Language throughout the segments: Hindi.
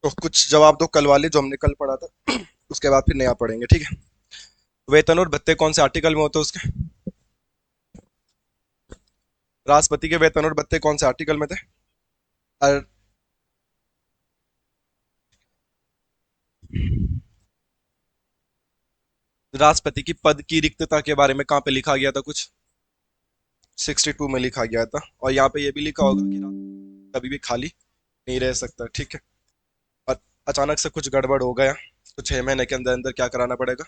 तो कुछ जवाब दो कल वाले जो हमने कल पढ़ा था। उसके बाद फिर नया पढ़ेंगे, ठीक है। वेतन और भत्ते कौन से आर्टिकल में होते हैं उसके? राष्ट्रपति के वेतन और भत्ते कौन से आर्टिकल में थे? और राष्ट्रपति की पद की रिक्तता के बारे में कहाँ पे लिखा गया था कुछ? 62 में लिखा गया था। और यहाँ पे ये भी लिखा होगा कि कभी भी खाली नहीं रह सकता, ठीक है। और अचानक से कुछ गड़बड़ हो गया तो 6 महीने के अंदर अंदर क्या कराना पड़ेगा?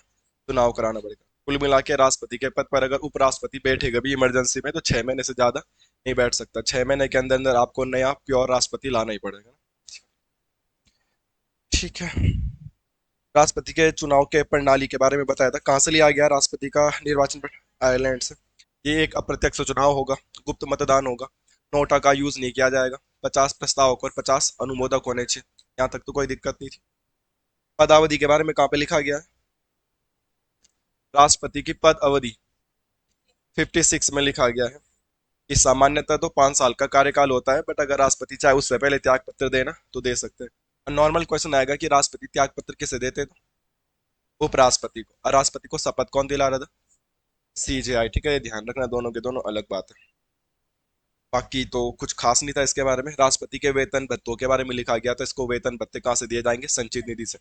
चुनाव कराना पड़ेगा। कुल मिला के राष्ट्रपति के पद पर अगर उपराष्ट्रपति बैठेगा भी इमरजेंसी में तो 6 महीने से ज्यादा नहीं बैठ सकता। 6 महीने के अंदर अंदर आपको नया प्योर राष्ट्रपति लाना ही पड़ेगा, ठीक है। राष्ट्रपति के चुनाव के प्रणाली के बारे में बताया था, कहाँ से लिया गया राष्ट्रपति का निर्वाचन? आयरलैंड से। ये एक अप्रत्यक्ष चुनाव होगा, गुप्त मतदान होगा, नोटा का यूज नहीं किया जाएगा, 50 प्रस्तावक और 50 अनुमोदक होने चाहिए। यहाँ तक तो कोई दिक्कत नहीं थी। पदावधि के बारे में कहाँ पे लिखा गया है? राष्ट्रपति की पद अवधि 56 में लिखा गया है कि सामान्यतः तो 5 साल का कार्यकाल होता है, बट अगर राष्ट्रपति चाहे उससे पहले त्याग पत्र देना तो दे सकते हैं। नॉर्मल क्वेश्चन आएगा कि राष्ट्रपति त्याग पत्र किसे देते हैं? तो उपराष्ट्रपति को। और राष्ट्रपति को शपथ कौन दिला रहा था? सीजेआई, ठीक है। ये ध्यान रखना, दोनों के दोनों अलग बात है। बाकी तो कुछ खास नहीं था इसके बारे में। राष्ट्रपति के वेतन भत्तों के बारे में लिखा गया था, इसको वेतन भत्ते कहाँ से दिए जाएंगे? संचित निधि से।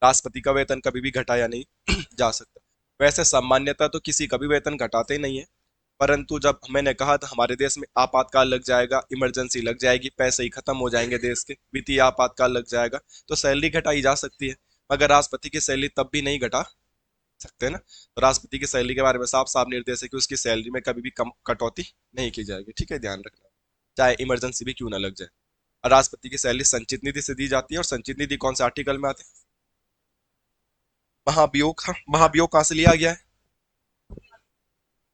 राष्ट्रपति का वेतन कभी भी घटाया नहीं जा सकता। वैसे सामान्यतः तो किसी का भी वेतन घटाते ही नहीं है, परंतु जब मैंने कहा था हमारे देश में आपातकाल लग जाएगा, इमरजेंसी लग जाएगी, पैसे ही खत्म हो जाएंगे देश के, वित्तीय आपातकाल लग जाएगा, तो सैलरी घटाई जा सकती है। मगर राष्ट्रपति की सैलरी तब भी नहीं घटा सकते हैं ना। तो राष्ट्रपति की सैलरी के बारे में साफ साफ निर्देश है कि उसकी सैलरी में कभी भी कम कटौती नहीं की जाएगी, ठीक है, ध्यान रखना, चाहे इमरजेंसी भी क्यों ना लग जाए। और राष्ट्रपति की सैलरी संचित निधि से दी जाती है। और संचित निधि कौन से आर्टिकल में आते हैं? महाभियोग। हाँ, महाभियोग कहाँ से लिया गया है?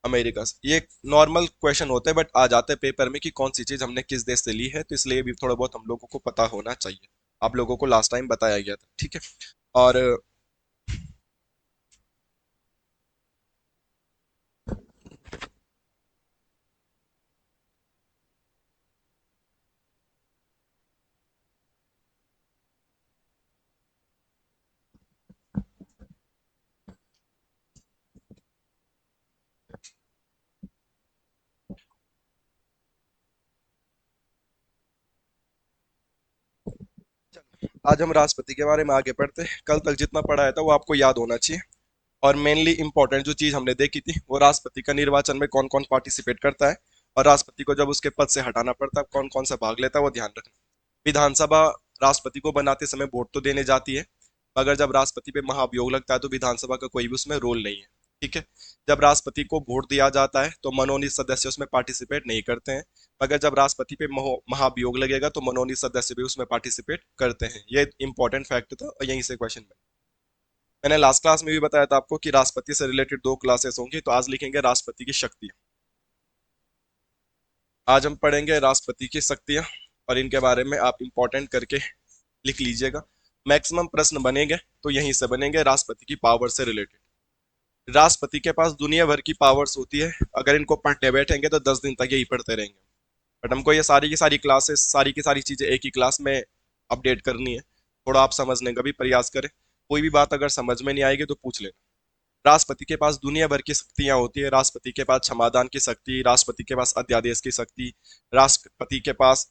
अमेरिका से। ये नॉर्मल क्वेश्चन होते हैं बट आ जाते हैं पेपर में कि कौन सी चीज हमने किस देश से ली है, तो इसलिए भी थोड़ा बहुत हम लोगों को पता होना चाहिए। आप लोगों को लास्ट टाइम बताया गया था, ठीक है। और आज हम राष्ट्रपति के बारे में आगे पढ़ते हैं। कल तक जितना पढ़ाया था वो आपको याद होना चाहिए। और मेनली इंपॉर्टेंट जो चीज हमने देखी थी वो राष्ट्रपति का निर्वाचन में कौन कौन पार्टिसिपेट करता है, और राष्ट्रपति को जब उसके पद से हटाना पड़ता है कौन कौन सा भाग लेता है, वो ध्यान रखना। विधानसभा राष्ट्रपति को बनाते समय वोट तो देने जाती है, मगर जब राष्ट्रपति पे महाभियोग लगता है तो विधानसभा का कोई भी उसमें रोल नहीं है, ठीक है। जब राष्ट्रपति को वोट दिया जाता है तो मनोनीत सदस्य उसमें पार्टिसिपेट नहीं करते हैं, मगर जब राष्ट्रपति पे महाभियोग लगेगा तो मनोनीत सदस्य भी उसमें पार्टिसिपेट करते हैं। ये इंपॉर्टेंट फैक्ट था और यहीं से क्वेश्चन में। मैंने लास्ट क्लास में भी बताया था आपको कि राष्ट्रपति से रिलेटेड 2 क्लासेस होंगी, तो आज लिखेंगे राष्ट्रपति की शक्तियां। आज हम पढ़ेंगे राष्ट्रपति की शक्तियां, और इनके बारे में आप इंपॉर्टेंट करके लिख लीजिएगा। मैक्सिमम प्रश्न बनेंगे तो यहीं से बनेंगे, राष्ट्रपति की पावर से रिलेटेड। राष्ट्रपति के पास दुनिया भर की पावर्स होती है, अगर इनको पढ़ने बैठेंगे तो 10 दिन तक यही पढ़ते रहेंगे। बट हमको ये सारी की सारी क्लासेस, सारी की सारी चीजें एक ही क्लास में अपडेट करनी है। थोड़ा आप समझने का भी प्रयास करें। कोई भी बात अगर समझ में नहीं आएगी तो पूछ लेना। राष्ट्रपति के पास दुनिया भर की शक्तियां होती है। राष्ट्रपति के पास क्षमादान की शक्ति, राष्ट्रपति के पास अध्यादेश की शक्ति, राष्ट्रपति के पास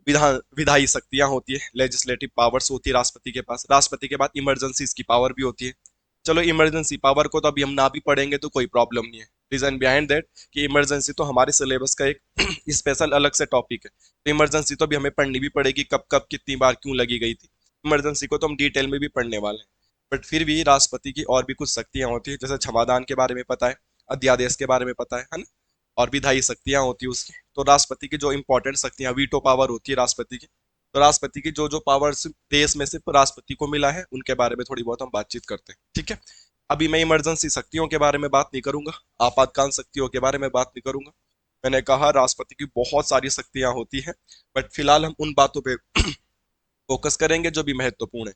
विधायी शक्तियां होती है, लेजिस्लेटिव पावर्स होती है राष्ट्रपति के पास। राष्ट्रपति के बाद इमरजेंसी की पावर भी होती है। चलो इमरजेंसी पावर को तो अभी हम ना भी पढ़ेंगे तो कोई प्रॉब्लम नहीं है। रीजन बिहाइंड दैट कि इमरजेंसी तो हमारे सिलेबस का एक स्पेशल अलग से टॉपिक है, तो इमरजेंसी तो अभी हमें पढ़नी भी पड़ेगी, कब कब कितनी बार क्यों लगी गई थी। इमरजेंसी को तो हम डिटेल में भी पढ़ने वाले हैं। बट फिर भी राष्ट्रपति की और भी कुछ शक्तियां होती है, जैसे क्षमादान के बारे में पता है, अध्यादेश के बारे में पता है ना, और विधायी शक्तियां होती है उसकी। तो राष्ट्रपति की जो इंपॉर्टेंट शक्तियां, वीटो पावर होती है राष्ट्रपति की। तो राष्ट्रपति की जो जो पावर्स देश में सिर्फ राष्ट्रपति को मिला है उनके बारे में थोड़ी बहुत हम बातचीत करते हैं, ठीक है। अभी मैं इमरजेंसी शक्तियों के बारे में बात नहीं करूंगा, आपातकाल शक्तियों के बारे में बात नहीं करूंगा। मैंने कहा राष्ट्रपति की बहुत सारी शक्तियां होती हैं, बट फिलहाल हम उन बातों पे फोकस करेंगे जो भी महत्वपूर्ण है।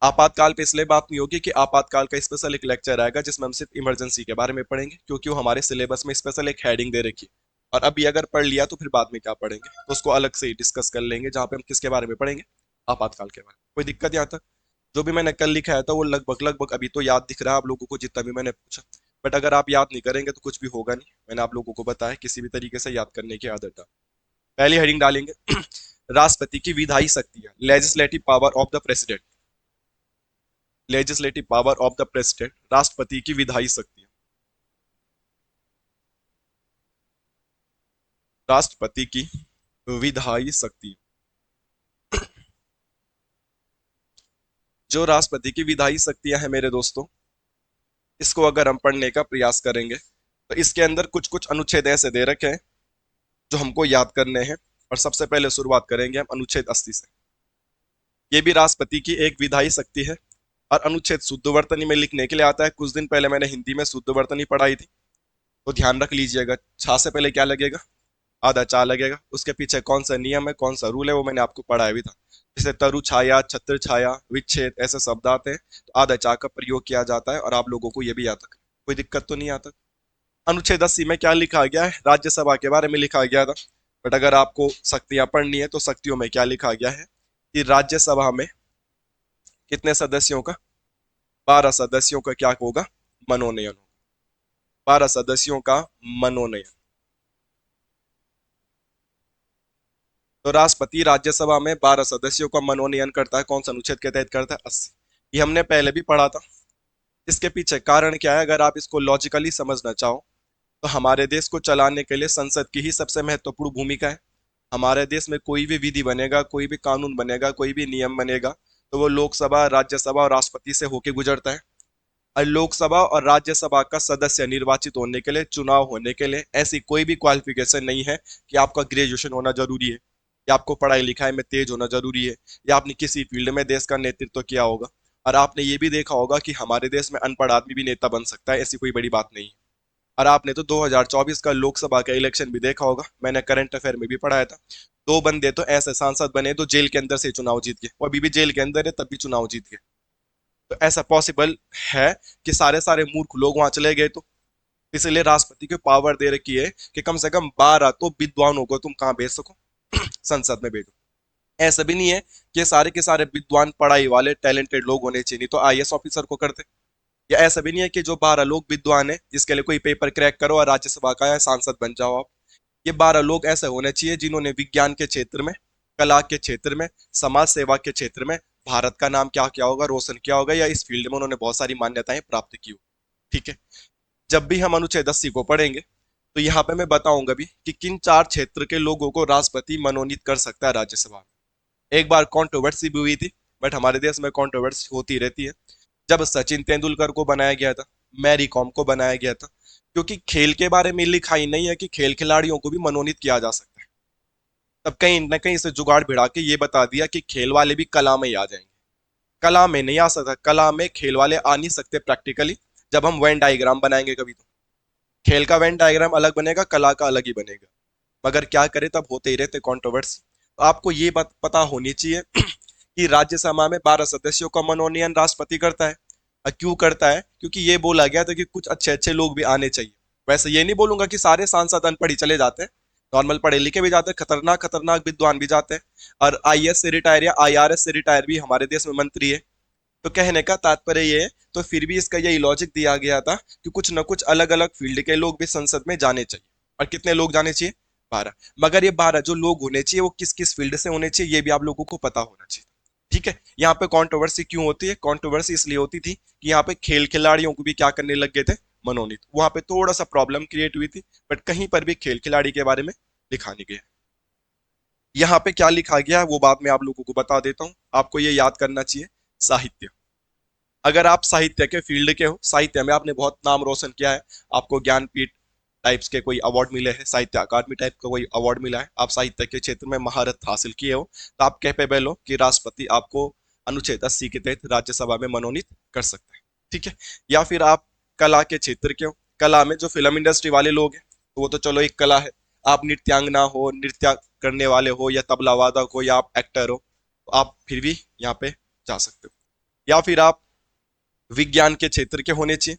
आपातकाल पे इसलिए बात नहीं होगी कि आपातकाल का स्पेशल एक लेक्चर आएगा जिसमें हम सिर्फ इमरजेंसी के बारे में पढ़ेंगे, क्योंकि वो हमारे सिलेबस में स्पेशल एक हेडिंग दे रखी है। और अभी अगर पढ़ लिया तो फिर बाद में क्या पढ़ेंगे, तो उसको अलग से ही डिस्कस कर लेंगे, जहाँ पे हम किसके बारे में पढ़ेंगे, आपातकाल के बारे में कोई दिक्कत यहाँ तक? जो भी मैंने कल लिखा था वो लगभग लगभग अभी तो याद दिख रहा है आप लोगों को जितना भी मैंने पूछा। बट अगर आप याद नहीं करेंगे तो कुछ भी होगा नहीं। मैंने आप लोगों को बताया किसी भी तरीके से याद करने की आदत है। पहली हेडिंग डालेंगे राष्ट्रपति की विधायी शक्तियां, legislative power of the president. Legislative power of the president, राष्ट्रपति की विधायी शक्तियां। राष्ट्रपति की विधायी शक्ति, जो राष्ट्रपति की विधायी शक्तियां हैं मेरे दोस्तों, इसको अगर हम पढ़ने का प्रयास करेंगे तो इसके अंदर कुछ कुछ अनुच्छेद ऐसे दे रखे हैं जो हमको याद करने हैं। और सबसे पहले शुरुआत करेंगे हम अनुच्छेद 80 से। ये भी राष्ट्रपति की एक विधायी शक्ति है और अनुच्छेद शुद्ध वर्तनी में लिखने के लिए आता है। कुछ दिन पहले मैंने हिंदी में शुद्ध वर्तनी पढ़ाई थी, तो ध्यान रख लीजिएगा। छा से पहले क्या लगेगा? आधा चा लगेगा। उसके पीछे कौन सा नियम है, कौन सा रूल है, वो मैंने आपको पढ़ाया भी था। जैसे तरु छाया, छत्र छाया, विच्छेद, ऐसे शब्द आते हैं तो आधा चा का प्रयोग किया जाता है और आप लोगों को ये भी आता है। कोई दिक्कत तो नहीं आता? अनुच्छेद 80 में क्या लिखा गया है? राज्यसभा के बारे में लिखा गया था। बट अगर आपको शक्तियां पढ़नी है तो शक्तियों में क्या लिखा गया है कि राज्यसभा में कितने सदस्यों का? 12 सदस्यों का क्या होगा? मनोनयन होगा। 12 सदस्यों का मनोनयन। तो राष्ट्रपति राज्यसभा में 12 सदस्यों का मनोनयन करता है। कौन सा अनुच्छेद के तहत करता है? 80। ये हमने पहले भी पढ़ा था। इसके पीछे कारण क्या है अगर आप इसको लॉजिकली समझना चाहो तो हमारे देश को चलाने के लिए संसद की ही सबसे महत्वपूर्ण भूमिका है। हमारे देश में कोई भी विधि बनेगा, कोई भी कानून बनेगा, कोई भी नियम बनेगा तो वो लोकसभा, राज्यसभा और राष्ट्रपति से होके गुजरता है। और लोकसभा और राज्यसभा का सदस्य निर्वाचित होने के लिए, चुनाव होने के लिए ऐसी कोई भी क्वालिफिकेशन नहीं है कि आपका ग्रेजुएशन होना जरूरी है, या आपको पढ़ाई लिखाई में तेज होना जरूरी है, या आपने किसी फील्ड में देश का नेतृत्व किया होगा। और आपने ये भी देखा होगा कि हमारे देश में अनपढ़ आदमी भी नेता बन सकता है, ऐसी कोई बड़ी बात नहीं है। और आपने तो 2024 का लोकसभा का इलेक्शन भी देखा होगा, मैंने करंट अफेयर में भी पढ़ाया था। दो बंदे तो ऐसे सांसद बने तो जेल के अंदर से चुनाव जीत गए, वो अभी भी जेल के अंदर है तब भी चुनाव जीत गए। तो ऐसा पॉसिबल है कि सारे सारे मूर्ख लोग वहां चले गए तो? इसलिए राष्ट्रपति को पावर दे रखी है कि कम से कम 12 तो विद्वानों को तुम कहां भेज सको? संसद में भेजो। ऐसा भी नहीं है कि सारे के सारे विद्वान, पढ़ाई वाले, टैलेंटेड लोग होने चाहिए, नहीं तो आईएएस ऑफिसर को करते। या ऐसा भी नहीं है कि जो 12 लोग विद्वान है जिसके लिए कोई पेपर क्रैक करो और राज्यसभा का सांसद बन जाओ आप। ये 12 लोग ऐसे होने चाहिए जिन्होंने विज्ञान के क्षेत्र में, कला के क्षेत्र में, समाज सेवा के क्षेत्र में भारत का नाम क्या क्या होगा, रोशन किया होगा, या इस फील्ड में उन्होंने बहुत सारी मान्यताएं प्राप्त की हो। ठीक है। जब भी हम अनुच्छेद 80 को पढ़ेंगे तो यहाँ पे मैं बताऊंगा भी कि किन 4 क्षेत्र के लोगों को राष्ट्रपति मनोनीत कर सकता है राज्यसभा में। एक बार कंट्रोवर्सी भी हुई थी, बट हमारे देश में कंट्रोवर्सी होती रहती है। जब सचिन तेंदुलकर को बनाया गया था, मैरी कॉम को बनाया गया था, क्योंकि खेल के बारे में लिखा ही नहीं है कि खेल खिलाड़ियों को भी मनोनीत किया जा सकता है। तब कहीं न कहीं से जुगाड़ भिड़ा के ये बता दिया कि खेल वाले भी कला में ही आ जाएंगे। कला में नहीं आ सकता, कला में खेल वाले आ नहीं सकते प्रैक्टिकली। जब हम वेन डायग्राम बनाएंगे कभी तो खेल का वेन डायग्राम अलग बनेगा, कला का अलग ही बनेगा। मगर क्या करे, तब होते ही रहते कॉन्ट्रोवर्सी। तो आपको ये बात पता होनी चाहिए कि राज्यसभा में 12 सदस्यों का मनोनयन राष्ट्रपति करता है। और क्यों करता है? क्योंकि ये बोला गया था कि कुछ अच्छे अच्छे लोग भी आने चाहिए। वैसे ये नहीं बोलूंगा कि सारे सांसद अनपढ़ ही चले जाते हैं, नॉर्मल पढ़े लिखे भी जाते हैं, खतरनाक खतरनाक विद्वान भी जाते हैं। और आईएएस से रिटायर या आईआरएस से रिटायर भी हमारे देश में मंत्री है। तो कहने का तात्पर्य ये है, तो फिर भी इसका यही लॉजिक दिया गया था कि कुछ न कुछ अलग अलग फील्ड के लोग भी संसद में जाने चाहिए। और कितने लोग जाने चाहिए? 12। मगर ये 12 जो लोग होने चाहिए वो किस किस फील्ड से होने चाहिए ये भी आप लोगों को पता होना चाहिए। ठीक है। यहाँ पे कंट्रोवर्सी क्यों होती है? कंट्रोवर्सी इसलिए होती थी कि यहाँ पे खेल खिलाड़ियों को भी क्या करने लग गए थे? मनोनीत। वहां पे थोड़ा सा प्रॉब्लम क्रिएट हुई थी, बट कहीं पर भी खेल खिलाड़ी के बारे में लिखा नहीं गया। यहाँ पे क्या लिखा गया है वो बात मैं आप लोगों को बता देता हूँ। आपको ये याद करना चाहिए, साहित्य। अगर आप साहित्य के फील्ड के हो, साहित्य में आपने बहुत नाम रोशन किया है, आपको ज्ञानपीठ टाइप्स के कोई अवार्ड मिले हैं, साहित्य अकादमी टाइप का कोई अवार्ड मिला है, आप साहित्य के क्षेत्र में महारत हासिल किए हो, तो आप कैपेबल हो कि राष्ट्रपति आपको अनुच्छेद 80 के तहत राज्यसभा में मनोनीत कर सकता है। ठीक है। या फिर आप कला के क्षेत्र के हो, कला में जो फिल्म इंडस्ट्री वाले लोग हैं तो वो तो चलो एक कला है। आप नृत्यांगना हो, नृत्य करने वाले हो, या तबला वादक हो, या आप एक्टर हो, तो आप फिर भी यहाँ पे जा सकते हो। या फिर आप विज्ञान के क्षेत्र के होने चाहिए,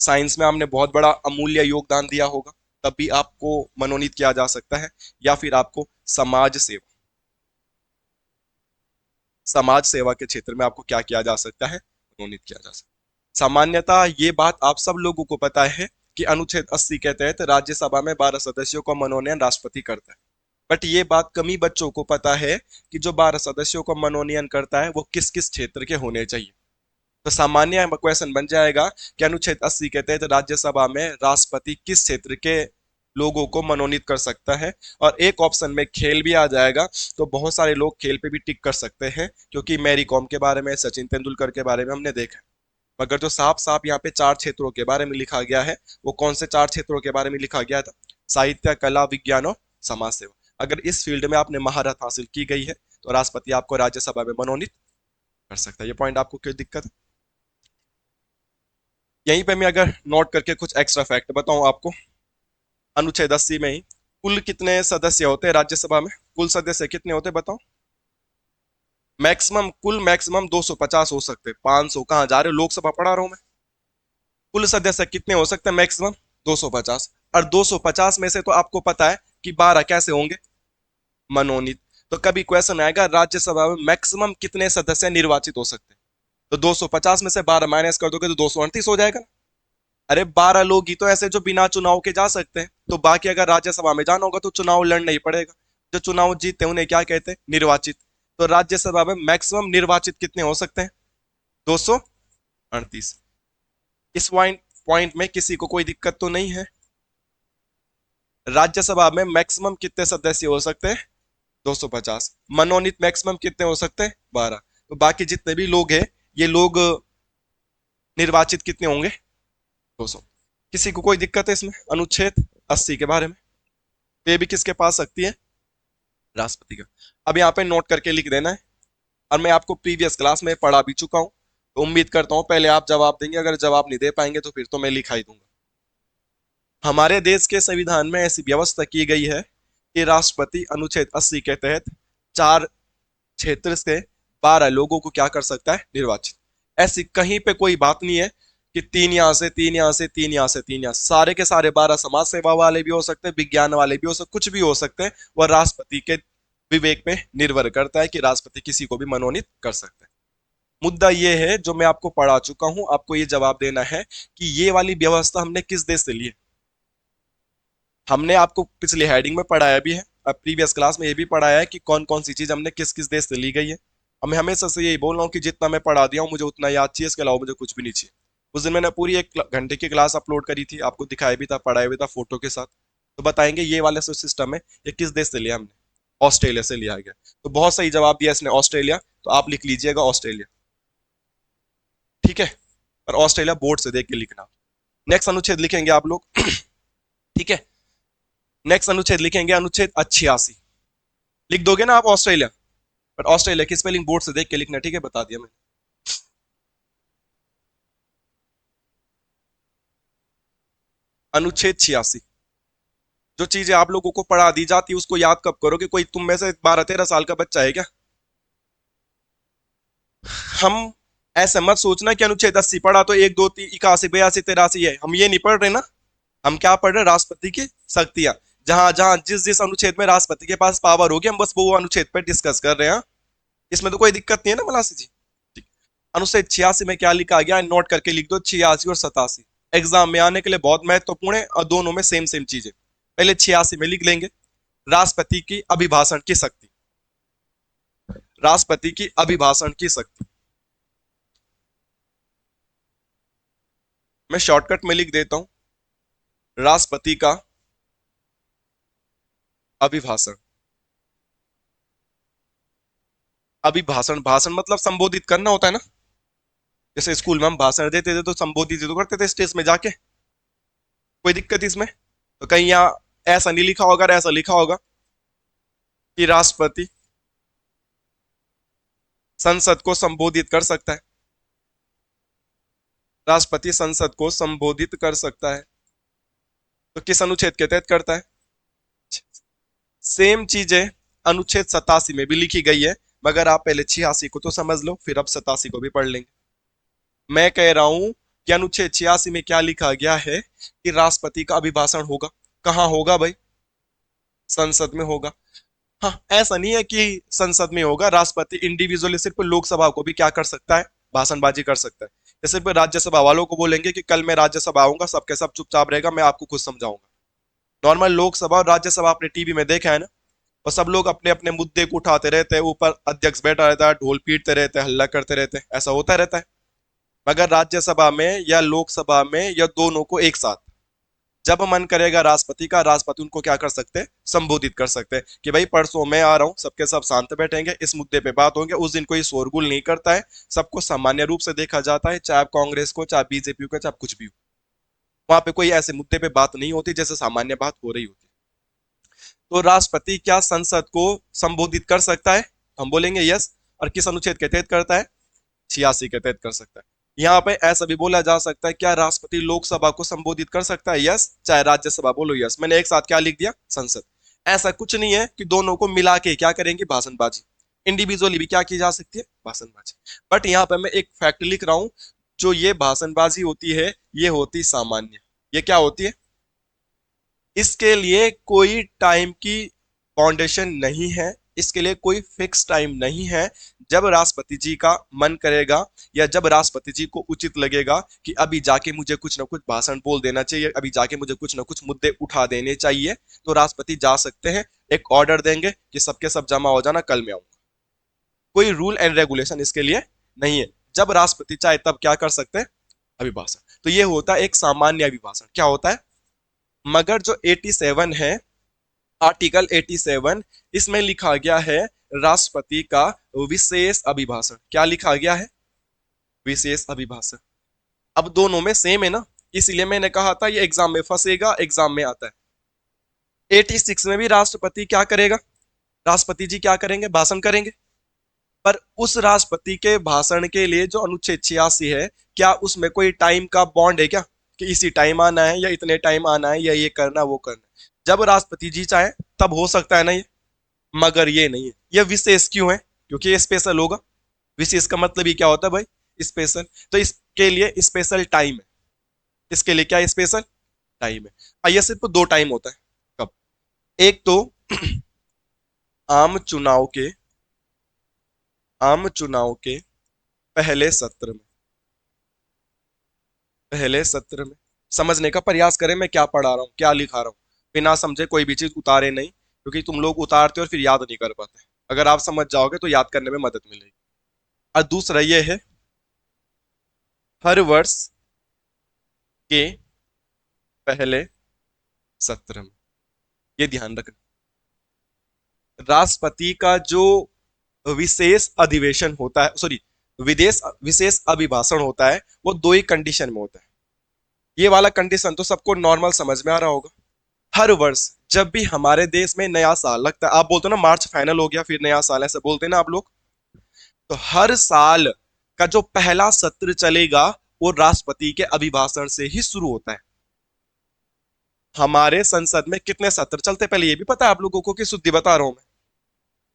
साइंस में आपने बहुत बड़ा अमूल्य योगदान दिया होगा, तब भी आपको मनोनीत किया जा सकता है। या फिर आपको समाज सेवा, समाज सेवा के क्षेत्र में आपको क्या किया जा सकता है, मनोनीत किया जा सकता है। सामान्यतः ये बात आप सब लोगों को पता है कि अनुच्छेद 80 के तहत राज्यसभा में 12 सदस्यों का मनोनयन राष्ट्रपति करता है। बट ये बात कम ही बच्चों को पता है कि जो 12 सदस्यों का मनोनयन करता है वो किस किस क्षेत्र के होने चाहिए। तो सामान्य क्वेश्चन बन जाएगा कि अनुच्छेद 80 के तहत राज्यसभा में राष्ट्रपति किस क्षेत्र के लोगों को मनोनीत कर सकता है। और एक ऑप्शन में खेल भी आ जाएगा, तो बहुत सारे लोग खेल पे भी टिक कर सकते हैं, क्योंकि मैरी कॉम के बारे में, सचिन तेंदुलकर के बारे में हमने देखा है। मगर जो साफ साफ यहाँ पे 4 क्षेत्रों के बारे में लिखा गया है, वो कौन से 4 क्षेत्रों के बारे में लिखा गया था? साहित्य, कला, विज्ञान और समाज सेवा। अगर इस फील्ड में आपने महारत हासिल की गई है तो राष्ट्रपति आपको राज्यसभा में मनोनीत कर सकता है। ये पॉइंट आपको क्यों दिक्कत है? यहीं पे मैं अगर नोट करके कुछ एक्स्ट्रा फैक्ट बताऊं आपको, अनुच्छेद 80 में ही कुल कितने सदस्य होते हैं राज्यसभा में? कुल सदस्य कितने होते हैं बताओ? मैक्सिमम, कुल मैक्सिमम 250 हो सकते हैं। 500 कहाँ जा रहे हो, लोकसभा पढ़ा रहा हूं मैं। कुल सदस्य कितने हो सकते हैं? मैक्सिमम 250। और 250 में से तो आपको पता है कि 12 कैसे होंगे? मनोनीत। तो कभी क्वेश्चन आएगा राज्यसभा में मैक्सिमम कितने सदस्य निर्वाचित हो सकते हैं, तो 250 में से 12 माइनस कर दोगे तो 238 हो जाएगा। अरे 12 लोग ही तो ऐसे जो बिना चुनाव के जा सकते हैं, तो बाकी अगर राज्यसभा में जाना होगा तो चुनाव लड़ना ही पड़ेगा। जो चुनाव जीतते हैं उन्हें क्या कहते हैं? निर्वाचित। तो राज्यसभा में मैक्सिमम निर्वाचित कितने हो सकते हैं? 238। इस पॉइंट में किसी को कोई दिक्कत तो नहीं है? राज्यसभा में मैक्सिमम कितने सदस्य हो सकते हैं? 250। मनोनीत मैक्सिमम कितने हो सकते हैं? 12। तो बाकी जितने भी लोग हैं, ये लोग निर्वाचित कितने होंगे? 200। किसी को कोई दिक्कत है इसमें अनुच्छेद 80 के बारे में? तो ये भी किसके पास सकती है? राष्ट्रपति का। अब यहाँ पे नोट करके लिख देना है। और मैं आपको प्रीवियस क्लास में पढ़ा भी चुका हूं, तो उम्मीद करता हूं पहले आप जवाब देंगे। अगर जवाब नहीं दे पाएंगे तो फिर तो मैं लिखा ही दूंगा। हमारे देश के संविधान में ऐसी व्यवस्था की गई है कि राष्ट्रपति अनुच्छेद 80 के तहत 4 क्षेत्र से 12 लोगों को क्या कर सकता है? निर्वाचित। ऐसी कहीं पे कोई बात नहीं है कि 3 यहां से, 3 यहां से, 3 यहां से, 3 यहां। सारे के सारे 12 समाज सेवा वाले भी हो सकते हैं, विज्ञान वाले भी हो सकते, कुछ भी हो सकते हैं। वह राष्ट्रपति के विवेक पे निर्भर करता है कि राष्ट्रपति किसी को भी मनोनीत कर सकते हैं। मुद्दा यह है, जो मैं आपको पढ़ा चुका हूं, आपको ये जवाब देना है कि ये वाली व्यवस्था हमने किस देश से ली है। हमने आपको पिछली हेडिंग में पढ़ाया भी है, अब प्रीवियस क्लास में ये भी पढ़ाया है कि कौन कौन सी चीज हमने किस किस देश से ली गई है। अब मैं हमेशा से यही बोल रहा हूँ कि जितना मैं पढ़ा दिया हूँ मुझे उतना याद चाहिए, इसके अलावा मुझे कुछ भी नहीं चाहिए। उस दिन मैंने पूरी 1 घंटे की क्लास अपलोड करी थी, आपको दिखाया भी था, पढ़ाया भी था फोटो के साथ। तो बताएंगे ये वाला जो सिस्टम है ये किस देश से लिया हमने? ऑस्ट्रेलिया से लिया गया। तो बहुत सही जवाब दिया इसने, ऑस्ट्रेलिया। तो आप लिख लीजिएगा ऑस्ट्रेलिया, ठीक है। और ऑस्ट्रेलिया बोर्ड से देख के लिखना। नेक्स्ट अनुच्छेद लिखेंगे आप लोग ठीक है। नेक्स्ट अनुच्छेद लिखेंगे अनुच्छेद 86। लिख दोगे ना आप ऑस्ट्रेलिया? पर ऑस्ट्रेलिया की स्पेलिंग बोर्ड से देख के लिखना, ठीक है, बता दिया मैंने। अनुच्छेद 86। जो चीजें आप लोगों को पढ़ा दी जाती है उसको याद कब करोगे? कोई तुम में से 12-13 साल का बच्चा है क्या? हम ऐसे मत सोचना कि अनुच्छेद 80 पढ़ा तो 1 2 3 81 82 83 है। हम ये नहीं पढ़ रहे ना। हम क्या पढ़ रहे हैं? राष्ट्रपति की शक्तियां। जहां जहां जिस जिस अनुच्छेद में राष्ट्रपति के पास पावर होगी, हम बस वो अनुच्छेद पर डिस्कस कर रहे हैं। इसमें तो कोई दिक्कत नहीं है ना मलासी जी? ठीक। अनुच्छेद 86 में क्या लिखा गया है? नोट करके लिख दो, 86 और 87। एग्जाम में आने के लिए बहुत महत्वपूर्ण है और दोनों में सेम सेम चीजें। पहले 86 में लिख लेंगे, राष्ट्रपति की अभिभाषण की शक्ति। राष्ट्रपति की अभिभाषण की शक्ति मैं शॉर्टकट में लिख देता हूं, राष्ट्रपति का अभिभाषण। अभिभाषण, भाषण मतलब संबोधित करना होता है ना। जैसे स्कूल में हम भाषण देते थे तो संबोधित तो करते थे स्टेज में जाके। कोई दिक्कत इसमें? तो कहीं यहाँ ऐसा नहीं लिखा होगा, ऐसा लिखा होगा कि राष्ट्रपति संसद को संबोधित कर सकता है। राष्ट्रपति संसद को संबोधित कर सकता है। तो किस अनुच्छेद के तहत करता है? सेम चीजें अनुच्छेद 87 में भी लिखी गई है, मगर आप पहले 86 को तो समझ लो, फिर अब 87 को भी पढ़ लेंगे। मैं कह रहा हूं कि अनुच्छेद 86 में क्या लिखा गया है कि राष्ट्रपति का अभिभाषण होगा। कहां होगा भाई? संसद में होगा। हाँ, ऐसा नहीं है कि संसद में होगा, राष्ट्रपति इंडिविजुअली सिर्फ लोकसभा को भी क्या कर सकता है, भाषणबाजी कर सकता है। जैसे फिर राज्यसभा वालों को बोलेंगे कि कल मैं राज्यसभा आऊंगा, सबके सब चुपचाप रहेगा, मैं आपको कुछ समझाऊंगा। नॉर्मल लोकसभा और राज्यसभा आपने टीवी में देखा है ना, और सब लोग अपने अपने मुद्दे को उठाते रहते हैं, ऊपर अध्यक्ष बैठा रहता है, ढोल पीटते रहते हैं, हल्ला करते रहते हैं, ऐसा होता रहता है। मगर राज्यसभा में या लोकसभा में या दोनों को एक साथ जब मन करेगा राष्ट्रपति का, राष्ट्रपति उनको क्या कर सकते हैं, संबोधित कर सकते हैं कि भाई परसों मैं आ रहा हूं, सबके सब शांत बैठेंगे, इस मुद्दे पे बात होंगे। उस दिन कोई शोरगुल नहीं करता है, सबको सामान्य रूप से देखा जाता है, चाहे आप कांग्रेस को, चाहे बीजेपी को, चाहे कुछ भी हो। वहां पे कोई ऐसे मुद्दे पे बात नहीं होती जैसे सामान्य बात हो रही होती। तो राष्ट्रपति क्या संसद को संबोधित कर सकता है? हम बोलेंगे यस। और किस अनुच्छेद के तहत करता है? 86 के तहत कर सकता है। यहाँ पे ऐसा भी बोला जा सकता है, क्या राष्ट्रपति लोकसभा को संबोधित कर सकता है? यस। चाहे राज्यसभा बोलो यस। मैंने एक साथ क्या लिख दिया? संसद। ऐसा कुछ नहीं है कि दोनों को मिला के क्या करेंगे, भाषणबाजी। इंडिविजुअली भी क्या की जा सकती है, भाषणबाजी। बट यहाँ पे मैं एक फैक्ट लिख रहा हूं, जो ये भाषणबाजी होती है ये होती सामान्य। ये क्या होती है? इसके लिए कोई टाइम की फाउंडेशन नहीं है, इसके लिए कोई फिक्स टाइम नहीं है। जब राष्ट्रपति जी का मन करेगा या जब राष्ट्रपति जी को उचित लगेगा कि अभी जाके मुझे कुछ ना कुछ भाषण बोल देना चाहिए, अभी जाके मुझे कुछ ना कुछ मुद्दे उठा देने चाहिए, तो राष्ट्रपति जा सकते हैं, एक ऑर्डर देंगे कि सबके सब जमा हो जाना, कल मैं आऊंगा। कोई रूल एंड रेगुलेशन इसके लिए नहीं है। जब राष्ट्रपति चाहे तब क्या कर सकते हैं, अभिभाषण। तो ये होता है एक सामान्य अभिभाषण। क्या होता है? मगर जो 87 है, आर्टिकल 87, इसमें लिखा गया है राष्ट्रपति का विशेष अभिभाषण। क्या लिखा गया है? विशेष अभिभाषण। अब दोनों में सेम है ना, इसीलिए मैंने कहा था ये एग्जाम में फंसेगा, एग्जाम में आता है। 86 में भी राष्ट्रपति क्या करेगा, राष्ट्रपति जी क्या करेंगे, भाषण करेंगे। पर उस राष्ट्रपति के भाषण के लिए जो अनुच्छेद 86 है, क्या उसमें कोई टाइम का बॉन्ड है क्या, कि इसी टाइम आना है या इतने टाइम आना है या ये करना वो करना? जब राष्ट्रपति जी चाहे तब हो सकता है ना ये। मगर ये नहीं है। ये विशेष क्यों है? क्योंकि ये स्पेशल होगा। विशेष का मतलब ही क्या होता है भाई, स्पेशल। तो इसके लिए स्पेशल टाइम है। इसके लिए क्या स्पेशल टाइम है? आइए, सिर्फ दो टाइम होता है। कब? एक तो आम चुनाव के, आम चुनाव के पहले सत्र में, पहले सत्र में। समझने का प्रयास करें मैं क्या पढ़ा रहा हूँ, क्या लिखा रहा हूँ। बिना समझे कोई भी चीज उतारे नहीं, क्योंकि तुम लोग उतारते हो और फिर याद नहीं कर पाते। अगर आप समझ जाओगे तो याद करने में मदद मिलेगी। और दूसरा ये है, हर वर्ष के पहले सत्र में। ये ध्यान रखना, राष्ट्रपति का जो विशेष अधिवेशन होता है, सॉरी, विदेश विशेष अभिभाषण होता है, वो दो ही कंडीशन में होता है। ये वाला कंडीशन तो सबको नॉर्मल समझ में आ रहा होगा। हर वर्ष जब भी हमारे देश में नया साल लगता है, आप बोलते हो ना मार्च फाइनल हो गया फिर नया साल, ऐसे बोलते हैं ना आप लोग। तो हर साल का जो पहला सत्र चलेगा वो राष्ट्रपति के अभिभाषण से ही शुरू होता है। हमारे संसद में कितने सत्र चलते हैं पहले ये भी पता है आप लोगों को, कि शुद्धि बता रहा हूं मैं?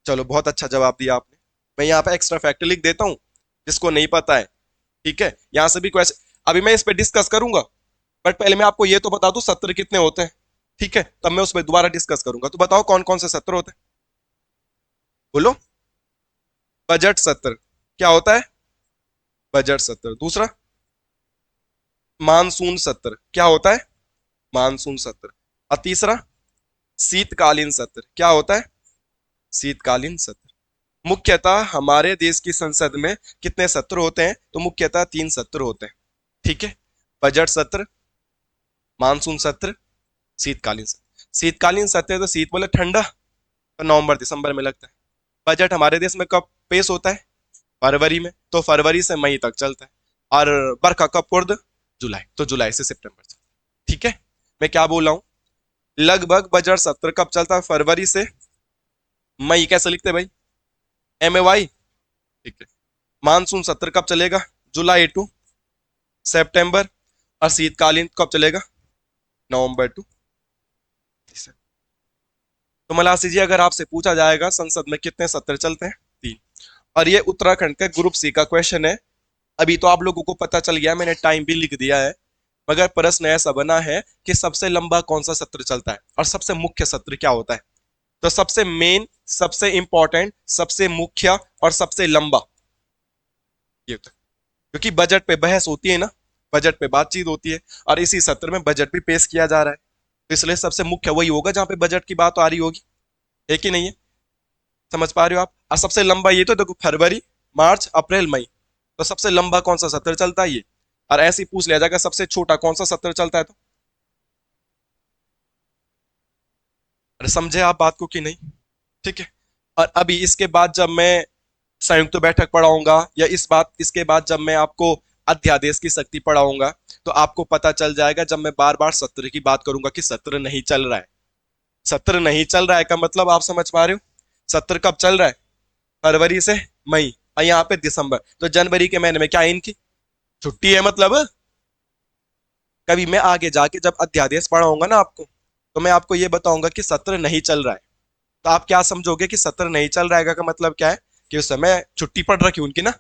चलो, बहुत अच्छा जवाब दिया आपने। मैं यहाँ पे एक्स्ट्रा फैक्ट लिख देता हूँ जिसको नहीं पता है। ठीक है, यहां से भी क्वेश्चन, अभी मैं इस पे डिस्कस करूंगा, बट पहले मैं आपको ये तो बता दूं सत्र कितने होते हैं। ठीक है, तब मैं उस पर दोबारा डिस्कस करूंगा। तो बताओ कौन कौन से सत्र होते हैं, बोलो। बजट सत्र क्या होता है? बजट सत्र। दूसरा, मानसून सत्र क्या होता है? मानसून सत्र। और तीसरा, शीतकालीन सत्र क्या होता है? शीतकालीन सत्र। मुख्यतः हमारे देश की संसद में कितने सत्र होते हैं? तो मुख्यतः 3 सत्र होते हैं। ठीक है, बजट सत्र, मानसून सत्र, शीतकालीन सत्र। शीतकालीन सत्र तो शीत बोले ठंडा, तो नवंबर दिसंबर में लगता है। बजट हमारे देश में कब पेश होता है? फरवरी में, तो फरवरी से मई तक चलता है। और बरखा कब पूर्द? जुलाई, तो जुलाई से सितंबर तक। ठीक है, मैं क्या बोल रहा हूं, लगभग बजट सत्र कब चलता है? फरवरी से मई। कैसे लिखते हैं भाई? MAY। ठीक है, मानसून सत्र कब चलेगा? जुलाई टू सितंबर। और शीतकालीन कब चलेगा? नवंबर टू दिसंबर। तो मलासी जी, अगर आपसे पूछा जाएगा संसद में कितने सत्र चलते हैं? 3। और ये उत्तराखंड के ग्रुप सी का क्वेश्चन है। अभी तो आप लोगों को पता चल गया, मैंने टाइम भी लिख दिया है। मगर प्रश्न ऐसा बना है कि सबसे लंबा कौन सा सत्र चलता है और सबसे मुख्य सत्र क्या होता है। तो सबसे मेन, सबसे इंपॉर्टेंट, सबसे मुख्य और सबसे लंबा ये होता है। क्योंकि बजट पे बहस होती है ना, बजट पे बातचीत होती है, और इसी सत्र में बजट भी पेश किया जा रहा है, तो इसलिए सबसे मुख्य वही होगा जहां पे बजट की बात आ रही होगी। है कि नहीं है? समझ पा रहे हो आप? और सबसे लंबा ये तो देखो, फरवरी, मार्च, अप्रैल, मई। तो सबसे लंबा कौन सा सत्र चलता है ये? और ऐसे ही पूछ लिया जाएगा सबसे छोटा कौन सा सत्र चलता है, तो अरे समझे आप बात को कि नहीं? ठीक है। और अभी इसके बाद जब मैं संयुक्त बैठक पढ़ाऊंगा, या इसके बाद जब मैं आपको अध्यादेश की शक्ति पढ़ाऊंगा, तो आपको पता चल जाएगा जब मैं बार बार सत्र की बात करूंगा कि सत्र नहीं चल रहा है। सत्र नहीं चल रहा है का मतलब आप समझ पा रहे हो? सत्र कब चल रहा है? फरवरी से मई, और यहाँ पे दिसंबर, तो जनवरी के महीने में क्या इनकी छुट्टी है मतलब? कभी मैं आगे जाके जब अध्यादेश पढ़ाऊंगा ना आपको, तो मैं आपको ये बताऊंगा कि सत्र नहीं चल रहा है, तो आप क्या समझोगे कि सत्र नहीं चल रहा है का मतलब क्या है? कि उस समय छुट्टी पड़ रखी उनकी ना।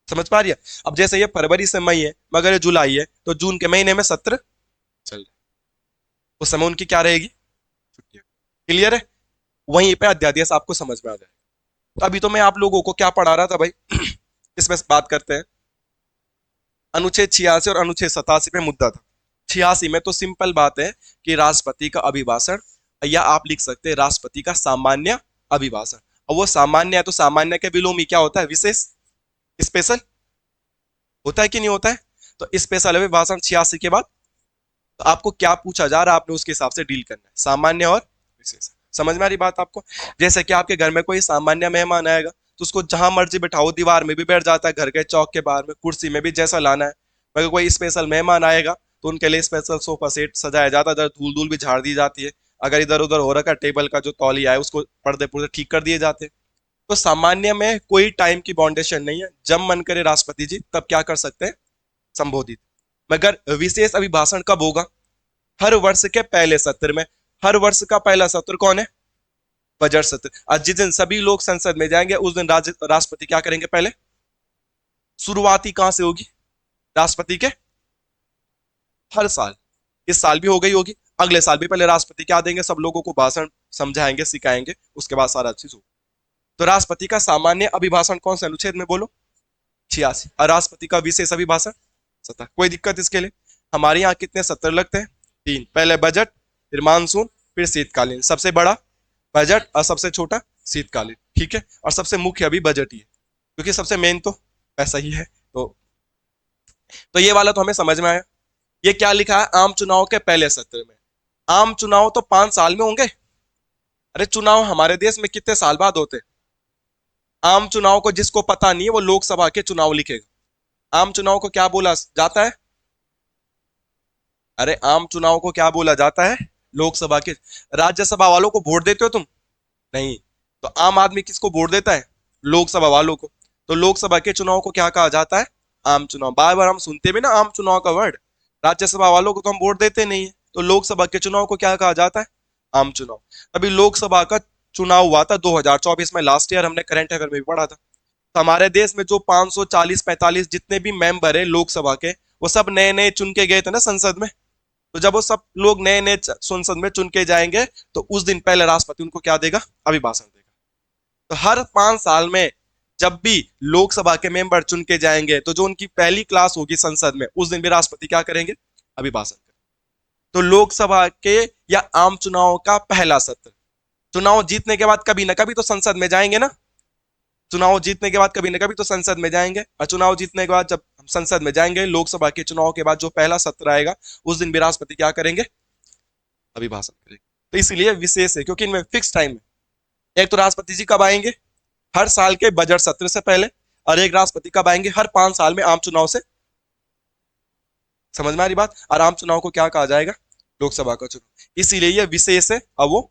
समझ पा रही है? अब जैसे ये फरवरी से मई है, मगर ये जुलाई है, तो जून के महीने में सत्र चल रहा है, उस समय उनकी क्या रहेगी? छुट्टी। क्लियर है? वहीं पे अध्यादेश आपको समझ में आ जाए। तो अभी तो मैं आप लोगों को क्या पढ़ा रहा था भाई? इसमें बात करते हैं। अनुच्छेद 86 और अनुच्छेद 87 पे मुद्दा था। 86 में तो सिंपल बात है कि राष्ट्रपति का अभिभाषण, या आप लिख सकते हैं राष्ट्रपति का सामान्य अभिभाषण। और वो सामान्य है, तो सामान्य के विलोमी क्या होता है? विशेष, स्पेशल। होता है कि नहीं होता है? तो स्पेशल अभिभाषण 86 के बाद, तो आपको क्या पूछा जा रहा है, आपने उसके हिसाब से डील करना है, सामान्य और विशेष। समझ में आ रही बात आपको? जैसे कि आपके घर में कोई सामान्य मेहमान आएगा, तो उसको जहां मर्जी बिठाओ, दीवार में भी बैठ जाता है, घर के चौक के बाहर में, कुर्सी में भी, जैसा लाना है। मगर कोई स्पेशल मेहमान आएगा, तो उनके लिए स्पेशल सोफा सेट सजाया जाता है, इधर धूल धूल भी झाड़ दी जाती है, अगर इधर उधर हो रखा टेबल का जो तौलिया है उसको पर्दे पुर्दे ठीक कर दिए जाते हैं। तो सामान्य में कोई टाइम की बाउंडेशन नहीं है, जब मन करे राष्ट्रपति जी तब क्या कर सकते हैं? संबोधित। मगर विशेष अभिभाषण कब होगा? हर वर्ष के पहले सत्र में। हर वर्ष का पहला सत्र कौन है? बजट सत्र। आज जिस दिन सभी लोग संसद में जाएंगे, उस दिन राष्ट्रपति क्या करेंगे? पहले शुरुआती कहां से होगी? राष्ट्रपति के हर साल। इस साल भी हो गई होगी, अगले साल भी पहले राष्ट्रपति क्या देंगे? सब लोगों को भाषण समझाएंगे, सिखाएंगे, उसके बाद सारा चीज होगी। तो राष्ट्रपति का सामान्य अभिभाषण कौन से अनुच्छेद में बोलो? 86। और राष्ट्रपति का विशेष अभिभाषण 70। कोई दिक्कत इसके लिए? हमारे यहाँ कितने सत्र लगते हैं? 3। पहले बजट, फिर मानसून, फिर शीतकालीन। सबसे बड़ा बजट और सबसे छोटा शीतकालीन। ठीक है? और सबसे मुख्य अभी बजट ही है, क्योंकि सबसे मेन तो पैसा ही है। तो ये वाला तो हमें समझ में आया। ये क्या लिखा है? आम चुनाव के पहले सत्र में। आम चुनाव तो 5 साल में होंगे। अरे चुनाव हमारे देश में कितने साल बाद होते? आम चुनाव को जिसको पता नहीं है वो लोकसभा के चुनाव लिखेगा। आम चुनाव को क्या बोला जाता है? अरे आम चुनाव को क्या बोला जाता है? लोकसभा के। राज्यसभा वालों को वोट देते हो तुम? नहीं। तो आम आदमी किसको वोट देता है? लोकसभा वालों को। तो लोकसभा के चुनाव को क्या कहा जाता है? आम चुनाव। बार बार हम सुनते भी ना आम चुनाव का वर्ड। राज्यसभा वालों को तो हम वोट देते नहीं है, तो लोकसभा के चुनाव को क्या कहा जाता है? आम चुनाव। अभी लोकसभा का चुनाव हुआ था 2024 में, लास्ट ईयर, हमने करंट अफेयर में भी पढ़ा था। तो हमारे देश में जो 540-45 जितने भी मेंबर है लोकसभा के, वो सब नए नए चुन के गए थे ना संसद में। तो जब वो सब लोग नए नए संसद में चुन के जाएंगे, तो उस दिन पहले राष्ट्रपति उनको क्या देगा? अभिभाषण देगा। तो हर 5 साल में जब भी लोकसभा के मेंबर चुन के जाएंगे, तो जो उनकी पहली क्लास होगी संसद में, उस दिन भी राष्ट्रपति क्या करेंगे? अभिभाषण करेंगे। तो लोकसभा के या आम चुनाव का पहला सत्र, चुनाव जीतने के बाद कभी ना कभी तो संसद में जाएंगे ना। चुनाव जीतने के बाद कभी ना कभी तो संसद में जाएंगे, और चुनाव जीतने के बाद जब हम संसद में जाएंगे, लोकसभा के चुनाव के बाद जो पहला सत्र आएगा, उस दिन भी राष्ट्रपति क्या करेंगे? अभिभाषण करेंगे। तो इसलिए विशेष है, क्योंकि इनमें फिक्स टाइम है। एक तो राष्ट्रपति जी कब आएंगे? हर साल के बजट सत्र से पहले। और एक राष्ट्रपति कब आएंगे? हर 5 साल में आम चुनाव से। समझ में आ रही बात? और आम चुनाव को क्या कहा जाएगा? लोकसभा का चुनाव। इसीलिए यह विशेष है और वो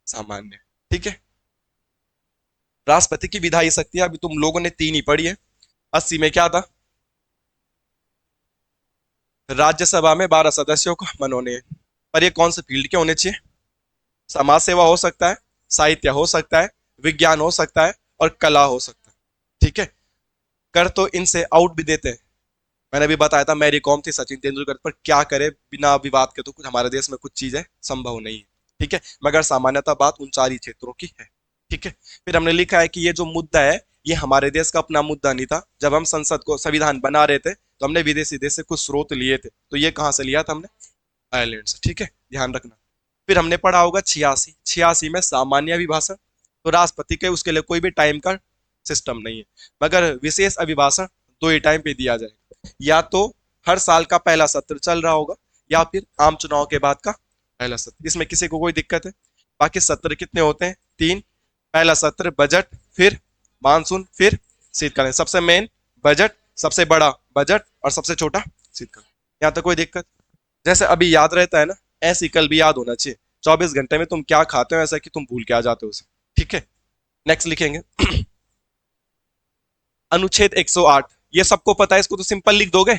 सामान्य है। ठीक है? राष्ट्रपति की विधायी शक्ति अभी तुम लोगों ने 3 ही पढ़ी है। 80 में क्या था? राज्यसभा में 12 सदस्यों को मनोनीय। पर ये कौन से फील्ड के होने चाहिए? समाज सेवा हो सकता है, साहित्य हो सकता है, विज्ञान हो सकता है, और कला हो सकता है। ठीक है? कर तो इनसे आउट भी देते हैं। मैंने भी बताया था, मैरी कॉम थी, सचिन तेंदुलकर, पर क्या करे, बिना विवाद के तो कुछ हमारे देश में कुछ चीजें संभव नहीं है। ठीक है, मगर सामान्यतः बात उन चार ही क्षेत्रों की है। ठीक है, फिर हमने लिखा है कि ये जो मुद्दा है ये हमारे देश का अपना मुद्दा नहीं था। जब हम संसद को संविधान बना रहे थे तो हमने विदेशी देश से कुछ स्रोत लिए थे, तो ये कहाँ से लिया था हमने? आयरलैंड से। ठीक है, ध्यान रखना। फिर हमने पढ़ा होगा 86, 86 में सामान्य अभिभाषण, तो राष्ट्रपति के उसके लिए कोई भी टाइम का सिस्टम नहीं है, मगर विशेष अभिभाषण दो ही टाइम पे दिया जाएगा, या तो हर साल का पहला सत्र चल रहा होगा या फिर आम चुनाव के बाद का पहला सत्र। इसमें किसी को कोई दिक्कत है? बाकी सत्र कितने होते हैं? तीन। पहला सत्र बजट, फिर मानसून, फिर शीतकालीन। सबसे मेन बजट, सबसे बड़ा बजट और सबसे छोटा शीतकालीन। यहाँ तक कोई दिक्कत? जैसे अभी याद रहता है ना, ऐसे ही कल भी याद होना चाहिए। 24 घंटे में तुम क्या खाते हो ऐसा कि तुम भूल के आ जाते हो उसे। ठीक है, नेक्स्ट लिखेंगे। अनुच्छेद 108, ये सबको पता है, इसको तो सिंपल लिख दोगे।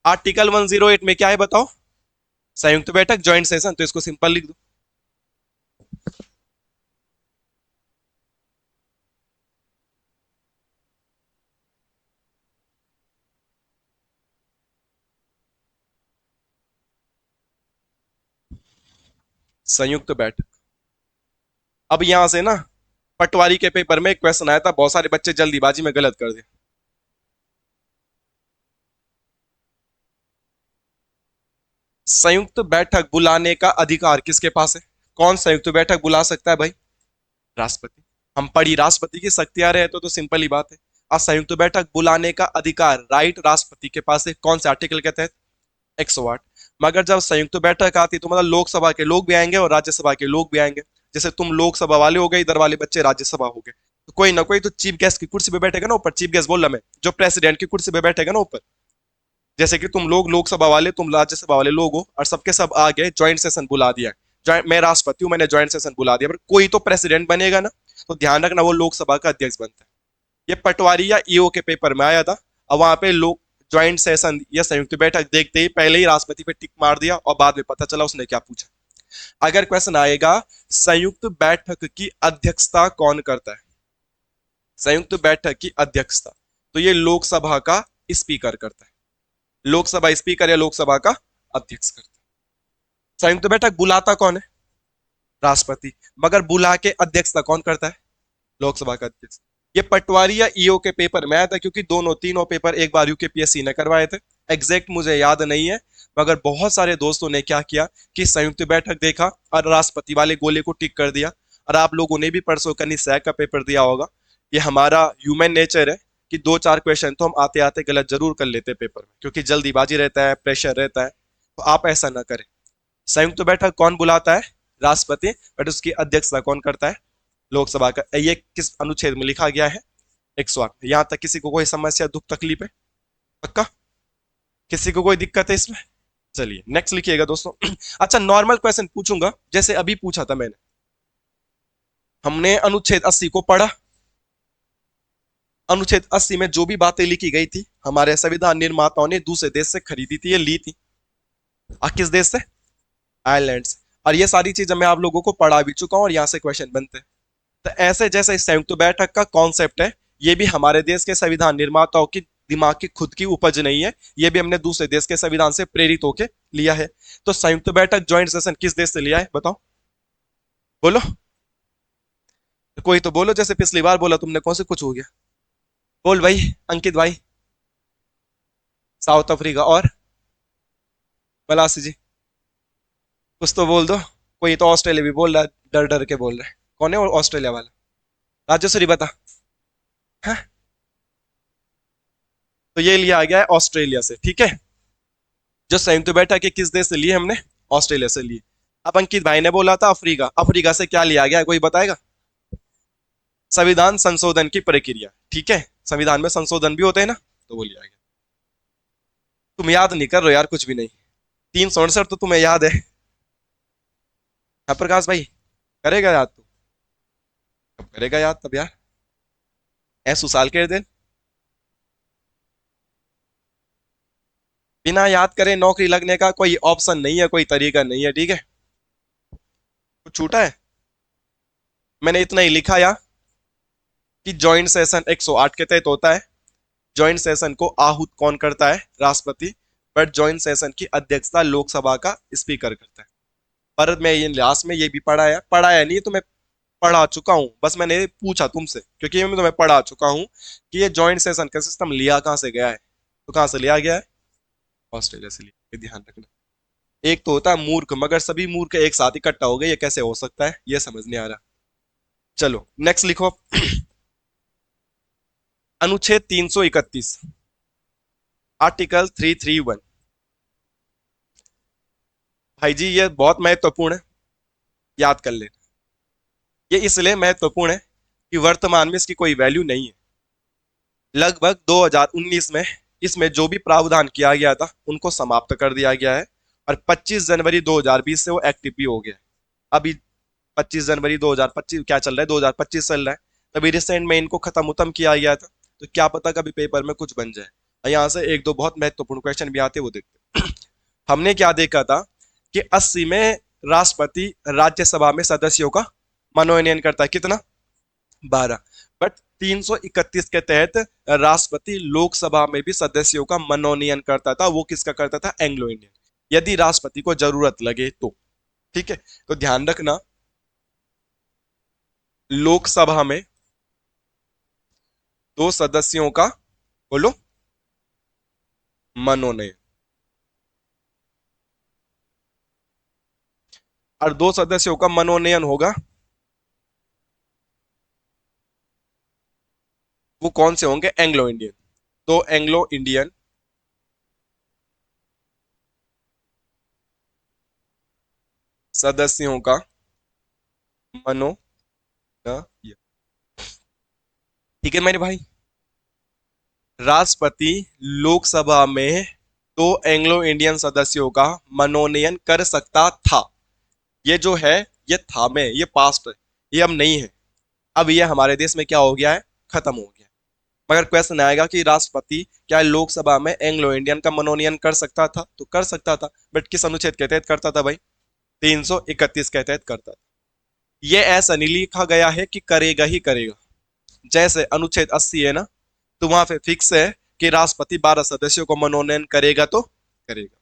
आर्टिकल 108 में क्या है बताओ? संयुक्त बैठक, ज्वाइंट सेशन, तो इसको सिंपल लिख दो। संयुक्त बैठक। अब यहां से ना पटवारी के पेपर में एक क्वेश्चन आया था, बहुत सारे बच्चे जल्दीबाजी में गलत कर दिए। संयुक्त बैठक बुलाने का अधिकार किसके पास है? कौन संयुक्त बैठक बुला सकता है भाई? राष्ट्रपति। हम पढ़ी राष्ट्रपति की शक्तियां रहे तो सिंपल ही बात है। आज संयुक्त बैठक बुलाने का अधिकार राइट राष्ट्रपति के पास है। कौन से आर्टिकल के तहत? 108। मगर जब संयुक्त बैठक आती तो मतलब लोकसभा के लोग भी आएंगे और राज्यसभा के लोग भी आएंगे। जैसे तुम लोकसभा वाले हो गए, इधर वाले बच्चे राज्यसभा हो गए, तो कोई ना कोई तो चीफ गेस्ट की कुर्सी पे बैठेगा ना ऊपर। चीफ गेस्ट बोल रहा मैं, जो प्रेसिडेंट की कुर्सी पे बैठेगा ना ऊपर। जैसे कि तुम लोग लोकसभा वाले, तुम राज्यसभा वाले लोग हो और सबके सब आ गए, ज्वाइंट सेशन बुला दिया। मैं राष्ट्रपति हूं, मैंने ज्वाइंट सेशन बुला दिया, पर कोई तो प्रेसिडेंट बनेगा ना, तो ध्यान रखना वो लोकसभा का अध्यक्ष बनता है। ये पटवारी या ईओ के पेपर में आया था। और वहां पे लोग ज्वाइंट सेशन या संयुक्त बैठक देखते ही पहले ही राष्ट्रपति पे टिक मार दिया और बाद में पता चला उसने क्या पूछा। अगर क्वेश्चन आएगा संयुक्त बैठक की अध्यक्षता कौन करता है, संयुक्त बैठक की अध्यक्षता, तो ये लोकसभा का स्पीकर करता है। लोकसभा स्पीकर या लोकसभा का अध्यक्ष करता है। संयुक्त बैठक बुलाता कौन है? राष्ट्रपति। मगर बुला के अध्यक्षता कौन करता है? लोकसभा का अध्यक्ष। ये पटवारी या ईओ के पेपर में आया था, क्योंकि दोनों तीनों पेपर एक बार यूकेपीएससी ने करवाए थे। एग्जैक्ट मुझे याद नहीं है, मगर बहुत सारे दोस्तों ने क्या किया कि संयुक्त बैठक देखा और राष्ट्रपति वाले गोले को टिक कर दिया। और आप लोगों ने भी परसों कनी सैक का पेपर दिया होगा। ये हमारा ह्यूमन नेचर है कि दो चार क्वेश्चन तो हम आते आते गलत जरूर कर लेते पेपर में, क्योंकि जल्दीबाजी रहता है, प्रेशर रहता है। तो आप ऐसा ना करें। संयुक्त बैठक कौन बुलाता है? राष्ट्रपति। बट उसकी अध्यक्षता कौन करता है? लोकसभा का। ये किस अनुच्छेद में लिखा गया है? 108। यहां तक किसी को कोई समस्या, दुख, तकलीफ है? पक्का? किसी को कोई दिक्कत है इसमें? चलिए नेक्स्ट लिखिएगा दोस्तों। अच्छा, नॉर्मल क्वेश्चन पूछूंगा जैसे अभी पूछा था मैंने। हमने अनुच्छेद 80 को पढ़ा। अनुच्छेद 80 में जो भी बातें लिखी गई थी हमारे संविधान निर्माताओं ने दूसरे देश से खरीदी थी, ये ली थी। किस देश से? आयरलैंड से। और ये सारी चीजें मैं आप लोगों को पढ़ा भी चुका हूं और यहाँ से क्वेश्चन बनते हैं। तो ऐसे जैसे इस संयुक्त बैठक का कॉन्सेप्ट है, ये भी हमारे देश के संविधान निर्माताओं की दिमाग की खुद की उपज नहीं है, ये भी हमने दूसरे देश के संविधान से प्रेरित होकर लिया है। तो संयुक्त बैठक ज्वाइंट सेशन किस देश से लिया है बताओ? बोलो, कोई तो बोलो। जैसे पिछली बार बोला तुमने, कौन से कुछ हो गया? बोल भाई, अंकित भाई। South Africa. और मलासी जी, कुछ तो बोल दो। कोई तो ऑस्ट्रेलिया भी बोल रहा है, डर डर के बोल रहा है। कौन है वो ऑस्ट्रेलिया वाला? राजेश्वरी बता। हाँ? तो ये लिया गया है ऑस्ट्रेलिया से। ठीक है, जो संयुक्त बैठक है किस देश से लिए हमने? ऑस्ट्रेलिया से लिए। अब अंकित भाई ने बोला था अफ्रीका। अफ्रीका से क्या लिया गया, कोई बताएगा? संविधान संशोधन की प्रक्रिया। ठीक है, संविधान में संशोधन भी होते हैं ना, तो वो लिया गया। तुम याद नहीं कर रहे हो यार कुछ भी नहीं। 367 तो तुम्हें याद है। हाँ प्रकाश भाई, करेगा याद तू? कब करेगा याद तब यार, ऐसु साल के दिन। बिना याद करे नौकरी लगने का कोई ऑप्शन नहीं है, कोई तरीका नहीं है। ठीक है, कुछ छूटा है? मैंने इतना ही लिखा या कि ज्वाइंट सेशन 108 के तहत होता है। ज्वाइंट सेशन को आहूत कौन करता है? राष्ट्रपति। बट ज्वाइंट सेशन की अध्यक्षता लोकसभा का स्पीकर करता है। पर मैं ये लास्ट में ये भी पढ़ाया नहीं तो मैं पढ़ा चुका हूँ, बस मैंने पूछा तुमसे क्योंकि मैं तुम्हें पढ़ा चुका हूँ कि ये जॉइंट सेशन का सिस्टम लिया कहाँ से गया है। तो कहाँ से लिया गया है? ऑस्ट्रेलिया से लिया, ये ध्यान रखना। एक तो होता है मूर्ख, मगर सभी मूर्ख एक साथ इकट्ठा हो गए, ये कैसे हो सकता है, ये समझ नहीं आ रहा। चलो नेक्स्ट लिखो। अनुच्छेद 331, आर्टिकल 331। भाई जी ये बहुत महत्वपूर्ण है, याद कर लेना। ये इसलिए महत्वपूर्ण है कि वर्तमान में इसकी कोई वैल्यू नहीं है। लगभग 2019 में इसमें जो भी प्रावधान किया गया था उनको समाप्त कर दिया गया है, और 25 जनवरी 2020 से वो एक्टिव भी हो गया है। अभी 25 जनवरी 2025 क्या चल रहा है, 2025 चल रहा है। तभी रिसेंट में इनको खत्म उत्म किया गया था। तो क्या पता कभी पेपर में कुछ बन जाए। यहाँ से एक दो बहुत महत्वपूर्ण क्वेश्चन भी आते वो देखते हैं। हमने क्या देखा था कि 80 में राष्ट्रपति राज्यसभा में सदस्यों का मनोनयन करता है, कितना? 12। बट 331 के तहत राष्ट्रपति लोकसभा में भी सदस्यों का मनोनयन करता था। वो किसका करता था? एंग्लो इंडियन, यदि राष्ट्रपति को जरूरत लगे तो। ठीक है, तो ध्यान रखना, लोकसभा में दो सदस्यों का, बोलो, मनोनयन, और दो सदस्यों का मनोनयन होगा, वो कौन से होंगे? Anglo Indian. तो एंग्लो इंडियन सदस्यों का मनोनयन। ठीक है मेरे भाई, राष्ट्रपति लोकसभा में दो एंग्लो इंडियन सदस्यों का मनोनयन कर सकता था। ये जो है, ये था में, ये पास्ट है, ये अब नहीं है। अब ये हमारे देश में क्या हो गया है? खत्म हो गया। मगर क्वेश्चन आएगा कि राष्ट्रपति क्या लोकसभा में एंग्लो इंडियन का मनोनयन कर सकता था? तो कर सकता था, बट किस अनुच्छेद के तहत करता था भाई? 331 के तहत करता था। ये ऐसा नहीं लिखा गया है कि करेगा ही करेगा। जैसे अनुच्छेद 80 है ना, तो वहां पे फिक्स है कि राष्ट्रपति 12 सदस्यों को मनोनयन करेगा तो करेगा।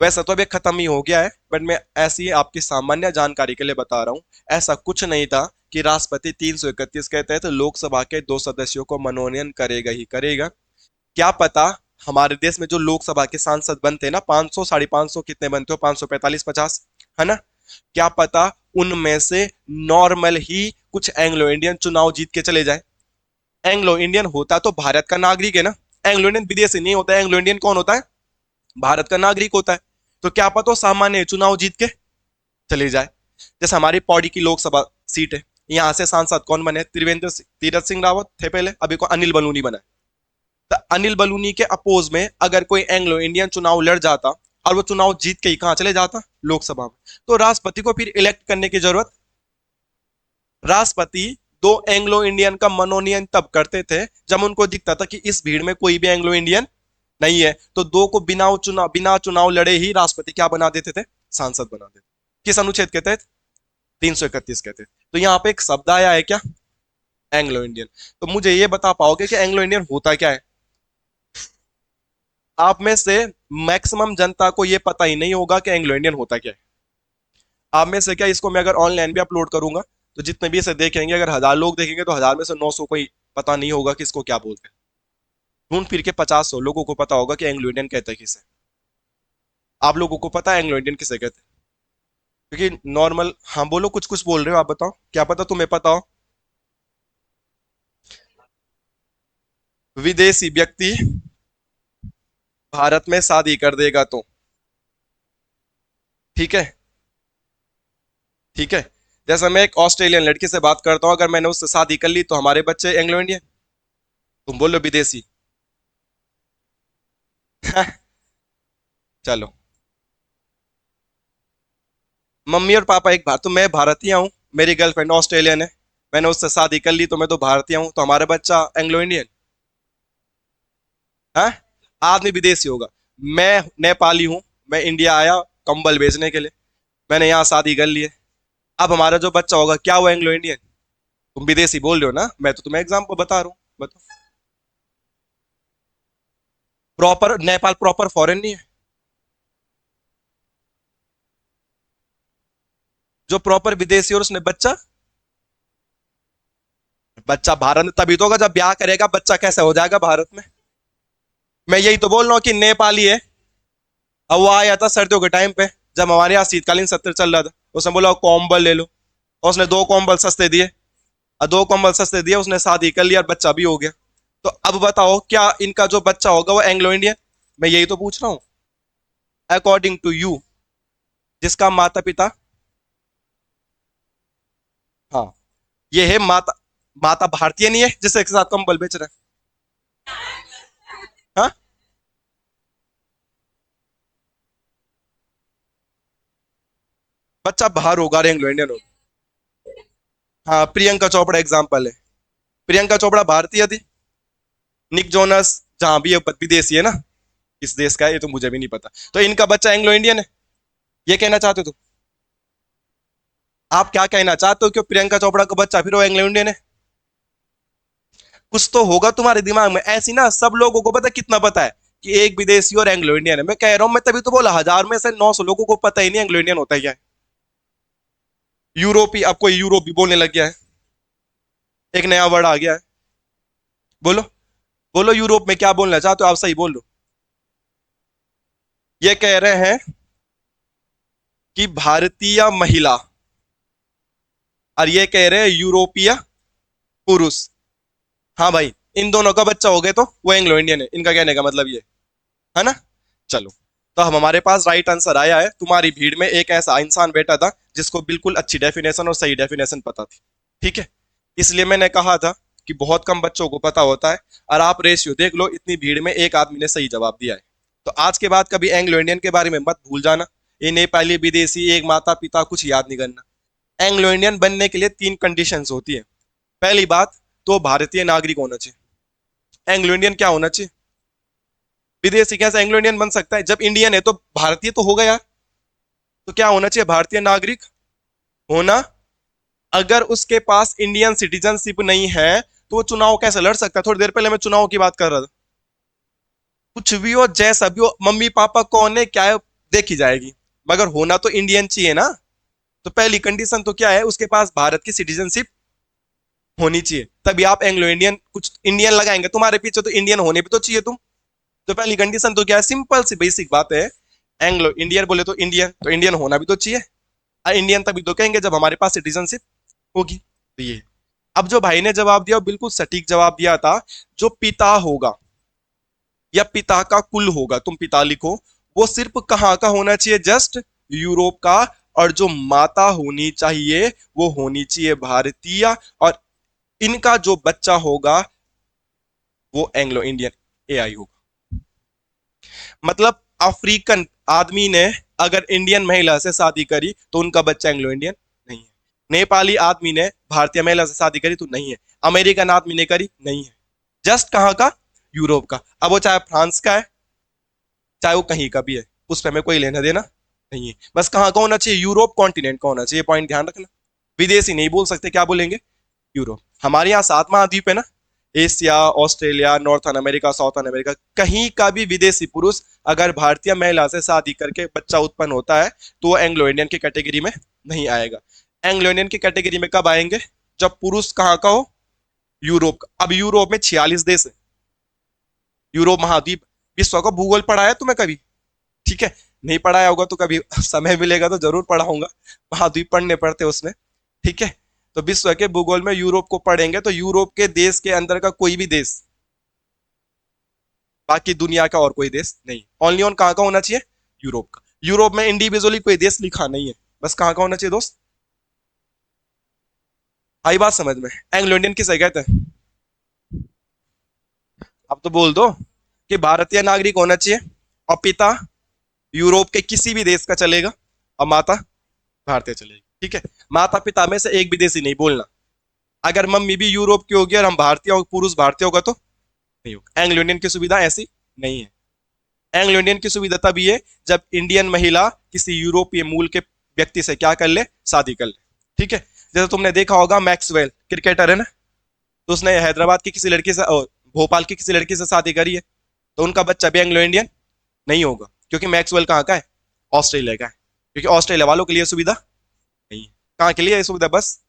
वैसा तो अभी खत्म ही हो गया है, बट मैं ऐसी आपकी सामान्य जानकारी के लिए बता रहा हूं। ऐसा कुछ नहीं था कि राष्ट्रपति 331 के तहत लोकसभा के दो सदस्यों को मनोनयन करेगा ही करेगा। क्या पता हमारे देश में जो लोकसभा के सांसद बनते हैं ना, 500 550 कितने बनते हो, 545 50, है ना? क्या पता उनमें से नॉर्मल ही कुछ एंग्लो इंडियन चुनाव जीत के चले जाए। एंग्लो इंडियन होता तो भारत का नागरिक है ना, एंग्लो इंडियन विदेशी नहीं होता। एंग्लो इंडियन कौन होता है? भारत का नागरिक होता है। तो क्या पता सामान्य चुनाव जीत के चले जाए। जैसे हमारी पौड़ी की लोकसभा सीट है, यहाँ से सांसद कौन बने? त्रिवेंद्र तीरथ सिंह रावत थे पहले, अभी को अनिल बलूनी बना। तो अनिल बलूनी के अपोज में अगर कोई एंग्लो इंडियन चुनाव लड़ जाता और वो चुनाव जीत के ही कहां चले जाता? लोकसभा में। तो राष्ट्रपति को फिर इलेक्ट करने की जरूरत, राष्ट्रपति दो एंग्लो इंडियन का मनोनयन तब करते थे जब उनको दिखता था कि इस भीड़ में कोई भी एंग्लो इंडियन नहीं है, तो दो को बिना चुनाव लड़े ही राष्ट्रपति क्या बना देते थे? सांसद बना देते। किस अनुच्छेद के तहत? 331 के तहत। तो यहाँ पे एक शब्द आया है क्या? Anglo Indian. तो मुझे ये बता पाओगे कि एंग्लो इंडियन होता क्या है? आप में से मैक्सिमम जनता को यह पता ही नहीं होगा कि एंग्लो इंडियन होता क्या है। आप में से क्या, इसको मैं अगर ऑनलाइन भी अपलोड करूंगा तो जितने भी इसे देखेंगे, अगर 1000 लोग देखेंगे तो 1000 में से 900 को ही पता नहीं होगा कि इसको क्या बोलते हैं। ढूंढ फिर के 50 100 लोगों को पता होगा कि एंग्लो इंडियन कहते हैं किसे। आप लोगों को पता है एंग्लो इंडियन किसे कहते हैं? क्योंकि नॉर्मल, हाँ बोलो, कुछ कुछ बोल रहे हो, आप बताओ, क्या पता तुम्हें पता हो। विदेशी व्यक्ति भारत में शादी कर देगा तो, ठीक है, ठीक है। जैसे मैं एक ऑस्ट्रेलियन लड़की से बात करता हूं, अगर मैंने उससे शादी कर ली तो हमारे बच्चे एंग्लो इंडियन। तुम बोलो विदेशी। चलो, मम्मी और पापा एक बार, तो मैं भारतीय हूँ, मेरी गर्लफ्रेंड ऑस्ट्रेलियन है, मैंने उससे शादी कर ली तो मैं तो भारतीय हूँ, तो हमारा बच्चा एंग्लो इंडियन है? आदमी विदेशी होगा। मैं नेपाली हूँ, मैं इंडिया आया कंबल बेचने के लिए, मैंने यहाँ शादी कर ली है। अब हमारा जो बच्चा होगा क्या वो एंग्लो इंडियन? तुम विदेशी बोल रहे हो ना, मैं तो तुम्हें एग्जाम्पल बता रहा हूँ, बताओ। प्रॉपर नेपाल प्रॉपर फॉरेन नहीं है। जो प्रॉपर विदेशी और उसने बच्चा, बच्चा भारत में तभी तो होगा जब ब्याह करेगा, बच्चा कैसे हो जाएगा भारत में। मैं यही तो बोल रहा हूँ कि नेपाली है। अब वो आया था सर्दियों के टाइम पे, जब हमारे यहाँ शीतकालीन सत्र चल रहा था, उसने बोला कॉम्बल ले लो, और उसने दो कॉम्बल सस्ते दिए, और दो कॉम्बल सस्ते दिए, उसने शादी कर लिया और बच्चा भी हो गया। तो अब बताओ क्या इनका जो बच्चा होगा वो एंग्लो इंडियन? मैं यही तो पूछ रहा हूँ, अकॉर्डिंग टू यू, जिसका माता पिता, हाँ, ये है माता, माता भारतीय नहीं है जिससे एक साथ कंबल बेच रहे हैं, हाँ? बच्चा बाहर होगा, एंग्लो इंडियन होगा। हाँ, प्रियंका चोपड़ा एग्जाम्पल है। प्रियंका चोपड़ा भारतीय थी, निक जोनस जहां भी है विदेशी है ना, किस देश का है ये तो मुझे भी नहीं पता। तो इनका बच्चा एंग्लो इंडियन है, ये कहना चाहते हो तुम? आप क्या कहना चाहते हो कि प्रियंका चोपड़ा का बच्चा फिर वो एंग्लो इंडियन है? कुछ तो होगा तुम्हारे दिमाग में ऐसी ना, सब लोगों को पता कितना पता है कि एक विदेशी और एंग्लो इंडियन है। मैं कह रहा हूं, मैं तभी तो बोला, 1000 में से 900 लोगों को पता ही नहीं एंग्लो इंडियन होता है क्या है। यूरोपी, अब कोई यूरोप भी बोलने लग गया है, एक नया वर्ड आ गया है। बोलो, बोलो यूरोप में क्या बोलना चाहते हो आप, सही बोल लो। ये कह रहे हैं कि भारतीय महिला, और ये कह रहे हैं यूरोपीय पुरुष। हाँ भाई, इन दोनों का बच्चा हो गए तो वो एंग्लो इंडियन है, इनका कहने का मतलब ये है ना। चलो, तो हम हमारे पास राइट आंसर आया है। तुम्हारी भीड़ में एक ऐसा इंसान बैठा था जिसको बिल्कुल अच्छी डेफिनेशन और सही डेफिनेशन पता थी, ठीक है। इसलिए मैंने कहा था कि बहुत कम बच्चों को पता होता है, और आप रेशियो देख लो, इतनी भीड़ में एक आदमी ने सही जवाब दिया है। तो आज के बाद कभी एंग्लो इंडियन के बारे में मत भूल जाना। ये नेपाली विदेशी, एक माता पिता, कुछ याद नहीं करना। एंग्लो इंडियन बनने के लिए 3 कंडीशंस होती है। पहली बात तो भारतीय नागरिक होना चाहिए। एंग्लो इंडियन क्या होना चाहिए? विदेशी कैसे एंग्लो इंडियन बन सकता है? जब इंडियन है तो भारतीय तो होगा यार। तो क्या होना चाहिए? भारतीय नागरिक होना। अगर उसके पास इंडियन सिटीजनशिप नहीं है तो वो चुनाव कैसे लड़ सकता है? थोड़ी देर पहले मैं चुनाव की बात कर रहा था। कुछ भी हो, जैसा भी हो, मम्मी पापा कौन है क्या है देखी जाएगी, मगर होना तो इंडियन चाहिए ना। तो पहली कंडीशन तो क्या है? उसके पास भारत की सिटीजनशिप होनी चाहिए, तभी आप एंग्लो इंडियन, कुछ इंडियन लगाएंगे तुम्हारे पीछे तो इंडियन होने भी तो चाहिए तुम। तो पहली कंडीशन तो क्या है? सिंपल सी बेसिक बात है, एंग्लो इंडियन बोले तो इंडियन होना भी तो चाहिए। इंडियन तभी तो कहेंगे जब हमारे पास सिटीजनशिप होगी। तो ये, अब जो भाई ने जवाब दिया बिल्कुल सटीक जवाब दिया था। जो पिता होगा या पिता का कुल होगा, तुम पिता लिखो, वो सिर्फ कहाँ का होना चाहिए? जस्ट यूरोप का। और जो माता होनी चाहिए वो होनी चाहिए भारतीय। और इनका जो बच्चा होगा वो एंग्लो इंडियन एआई होगा। मतलब अफ्रीकन आदमी ने अगर इंडियन महिला से शादी करी तो उनका बच्चा एंग्लो इंडियन नहीं है। नेपाली आदमी ने भारतीय महिला से शादी करी तो नहीं है। अमेरिकन आदमी ने करी, नहीं है। जस्ट कहाँ का? यूरोप का। अब वो चाहे फ्रांस का है, चाहे वो कहीं का भी है, उस पर हमें कोई लेना देना नहीं है। बस कहाँ का होना चाहिए? यूरोप कॉन्टिनेंट का होना चाहिए, पॉइंट ध्यान रखना। विदेशी नहीं बोल सकते, क्या बोलेंगे? यूरोप। हमारे यहाँ 7 महाद्वीप है ना, Asia, Australia, northern America, southern America, कहीं का भी विदेशी पुरुष अगर भारतीय महिला से शादी करके बच्चा उत्पन्न होता है तो वो एंग्लो इंडियन की कैटेगरी में नहीं आएगा। एंग्लो इंडियन की कैटेगरी में कब आएंगे? जब पुरुष कहाँ का हो? यूरोप का। अब यूरोप में 46 देश है, यूरोप महाद्वीप। विश्व का भूगोल पढ़ाया है तुम्हें कभी? ठीक है, नहीं पढ़ाया होगा तो कभी समय मिलेगा तो जरूर पढ़ाऊंगा। महाद्वीप पढ़ने पड़ते उसमें, ठीक है। तो विश्व के भूगोल में यूरोप को पढ़ेंगे तो यूरोप के देश के अंदर का कोई भी देश, बाकी दुनिया का और कोई देश नहीं, ओनली ऑन कहाँ का होना चाहिए? यूरोप का। यूरोप में इंडिविजुअली कोई देश लिखा नहीं है, बस कहाँ का होना चाहिए दोस्त। आई बात समझ में? एंग्लो इंडियन किसे कहते हैं? अब तो बोल दो कि भारतीय नागरिक होना चाहिए, और पिता यूरोप के किसी भी देश का चलेगा, और माता भारतीय चलेगी, ठीक है। माता पिता में से एक विदेशी नहीं बोलना। अगर मम्मी भी यूरोप की होगी और हम भारतीय और पुरुष भारतीय होगा तो नहीं होगा। एंग्लो इंडियन की सुविधा ऐसी नहीं है। एंग्लो इंडियन की सुविधा तभी है जब इंडियन महिला किसी यूरोपीय मूल के व्यक्ति से क्या कर ले? शादी कर ले, ठीक है। जैसे तुमने देखा होगा मैक्सवेल क्रिकेटर है ना, तो उसने हैदराबाद की किसी लड़की से भोपाल की किसी लड़की से शादी करी है, तो उनका बच्चा भी एंग्लो इंडियन नहीं होगा, क्योंकि मैक्सवेल कहाँ का है? ऑस्ट्रेलिया का है, क्योंकि ऑस्ट्रेलिया वालों के लिए सुविधा नहीं है। कहाँ के लिए ये सुविधा? बस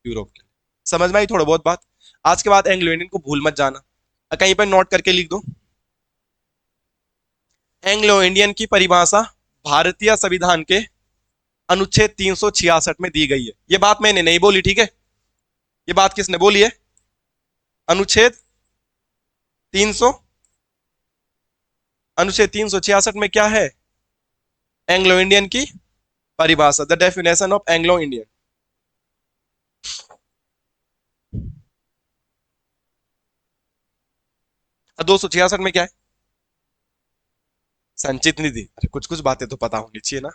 यूरोप के लिए। समझ में आई थोड़ा बहुत बात? आज के बाद एंग्लो इंडियन को भूल मत जाना, कहीं पर नोट करके लिख दो। एंग्लो इंडियन की परिभाषा भारतीय संविधान के अनुच्छेद 366 में दी गई है। ये बात मैंने नहीं बोली, ठीक है? ये बात किसने बोली है? अनुच्छेद 300, अनुच्छेद 366 में क्या है? एंग्लो इंडियन की परिभाषा, the definition of Anglo Indian. 266 में क्या है? संचित निधि। अरे कुछ कुछ बातें तो पता होनी चाहिए ना।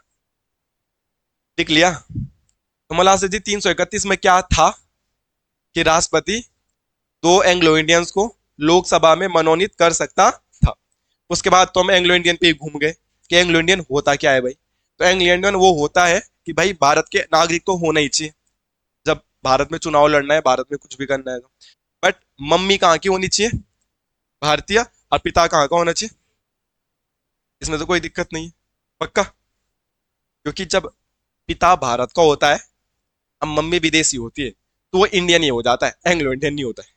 लिख लिया? तो मलासे जी 331 में क्या था कि राष्ट्रपति दो एंग्लो इंडियंस को लोकसभा में मनोनीत कर सकता था। उसके बाद तो हम एंग्लो इंडियन पे ही घूम गए कि एंग्लो इंडियन होता क्या है भाई। तो एंग्लो इंडियन वो होता है कि भाई भारत के नागरिक तो होना ही चाहिए, जब भारत में चुनाव लड़ना है, भारत में कुछ भी करना है तो। बट मम्मी कहाँ की होनी चाहिए? भारतीय। और पिता कहाँ का होना चाहिए? इसमें तो कोई दिक्कत नहीं है, पक्का? क्योंकि जब पिता भारत का होता है, अब मम्मी विदेशी होती है, तो वो इंडियन ही हो जाता है, एंग्लो इंडियन नहीं होता है।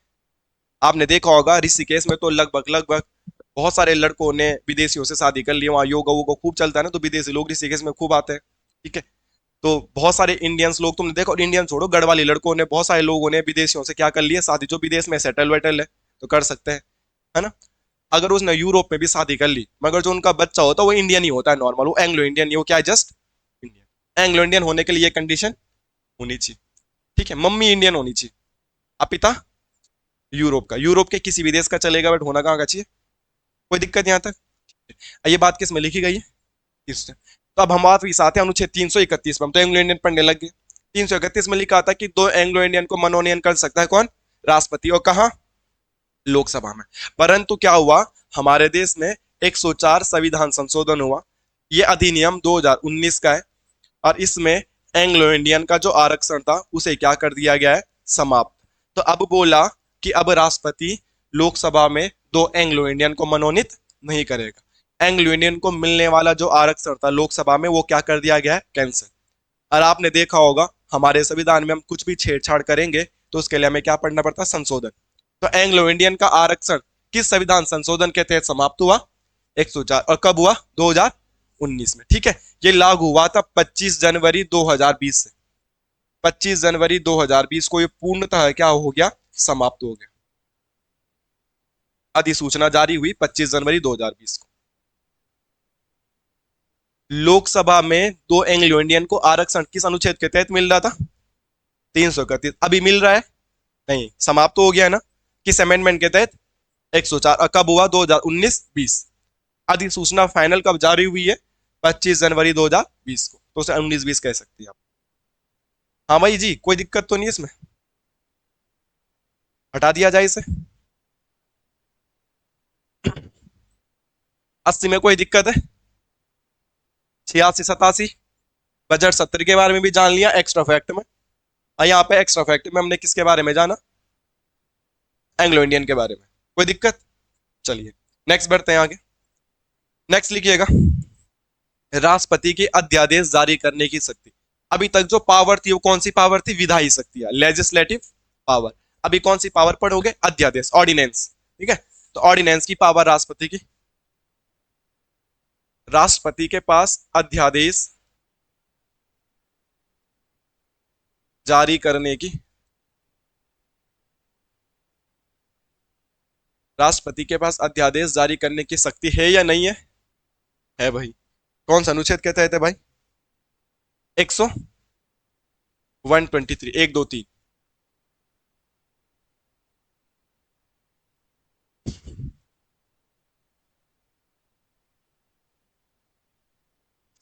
आपने देखा होगा ऋषिकेश में तो लगभग लगभग बहुत सारे लड़कों ने विदेशियों से शादी कर ली, वहाँ योगा वोगा खूब चलता है ना, तो विदेशी लोग ऋषिकेश में खूब आते हैं, ठीक है? तो बहुत सारे इंडियंस लोग तुमने देखो, इंडियन छोड़ो, गढ़वाली लड़कों ने, बहुत सारे लोगों ने विदेशियों से क्या कर लिया? शादी। जो विदेश में सेटल वेटल है तो कर सकते हैं, है ना? अगर उसने यूरोप में भी शादी कर ली, मगर जो उनका बच्चा होता है वो इंडियन ही होता है, नॉर्मल, वो एंग्लो इंडियन नहीं, वो क्या है? Just Indian. एंग्लो इंडियन होने के लिए कंडीशन होनी चाहिए, ठीक है? मम्मी इंडियन होनी चाहिए, अब पिता यूरोप का। यूरोप के किसी भी देश का चलेगा, बट होना कहाँ का चाहिए? कोई दिक्कत यहाँ तक? ये बात किस में लिखी गई है? इसमें। तो अब हम वापस आते हैं अनुच्छेद 331 में। हम तो एंग्लो इंडियन पढ़ने लग गए। 331 में लिखा था कि दो एंग्लो इंडियन को मनोनयन कर सकता है कौन? राष्ट्रपति। और कहा? लोकसभा में। परंतु क्या हुआ, हमारे देश में 104 संविधान संशोधन हुआ। ये अधिनियम 2019 का है, और इसमें एंग्लो इंडियन का जो आरक्षण था उसे क्या कर दिया गया है? समाप्त। तो अब बोला कि अब राष्ट्रपति लोकसभा में दो एंग्लो इंडियन को मनोनीत नहीं करेगा। एंग्लो इंडियन को मिलने वाला जो आरक्षण था लोकसभा में, वो क्या कर दिया गया है? कैंसिल। और आपने देखा होगा हमारे संविधान में हम कुछ भी छेड़छाड़ करेंगे तो उसके लिए हमें क्या पढ़ना पड़ता है? संशोधन। तो एंग्लो इंडियन का आरक्षण किस संविधान संशोधन के तहत समाप्त हुआ? 104। और कब हुआ? 2019 में, ठीक है? ये लागू हुआ था 25 जनवरी 2020 से। 25 जनवरी 2020 को ये पूर्णतः क्या हो गया? समाप्त हो गया। अधिसूचना जारी हुई 25 जनवरी 2020 को। लोकसभा में दो एंग्लो इंडियन को आरक्षण किस अनुच्छेद के तहत मिल रहा था? 331। अभी मिल रहा है? नहीं, समाप्त हो गया है ना? किस अमेंडमेंट के तहत? 104। कब हुआ? 2019-20। अधिसूचना फाइनल कब जारी हुई है? 25 जनवरी 2020 को। तो उसे 19-20 कह सकती है आप। हाँ भाई जी, कोई दिक्कत तो नहीं है इसमें? हटा दिया जाए इसे? 80 में कोई दिक्कत है? 86 87 बजट सत्र के बारे में भी जान लिया एक्स्ट्रा फैक्ट में। और यहाँ पे एक्स्ट्रा फैक्ट में हमने किसके बारे में जाना? एंग्लो इंडियन के बारे में। कोई दिक्कत? चलिए नेक्स्ट बढ़ते हैं आगे। नेक्स्ट लिखिएगा, राष्ट्रपति की अध्यादेश जारी करने की शक्ति। अभी तक जो पावर थी वो कौन सी पावर थी? विधायी शक्ति, लेजिस्लेटिव पावर। अभी कौन सी पावर पढ़ोगे? अध्यादेश, ऑर्डिनेंस, ठीक है? तो ऑर्डिनेंस की पावर राष्ट्रपति की। राष्ट्रपति के पास अध्यादेश जारी करने की, राष्ट्रपति के पास अध्यादेश जारी करने की शक्ति है या नहीं है? है भाई। कौन सा अनुच्छेद के तहत है भाई? 100 123 1 2 3।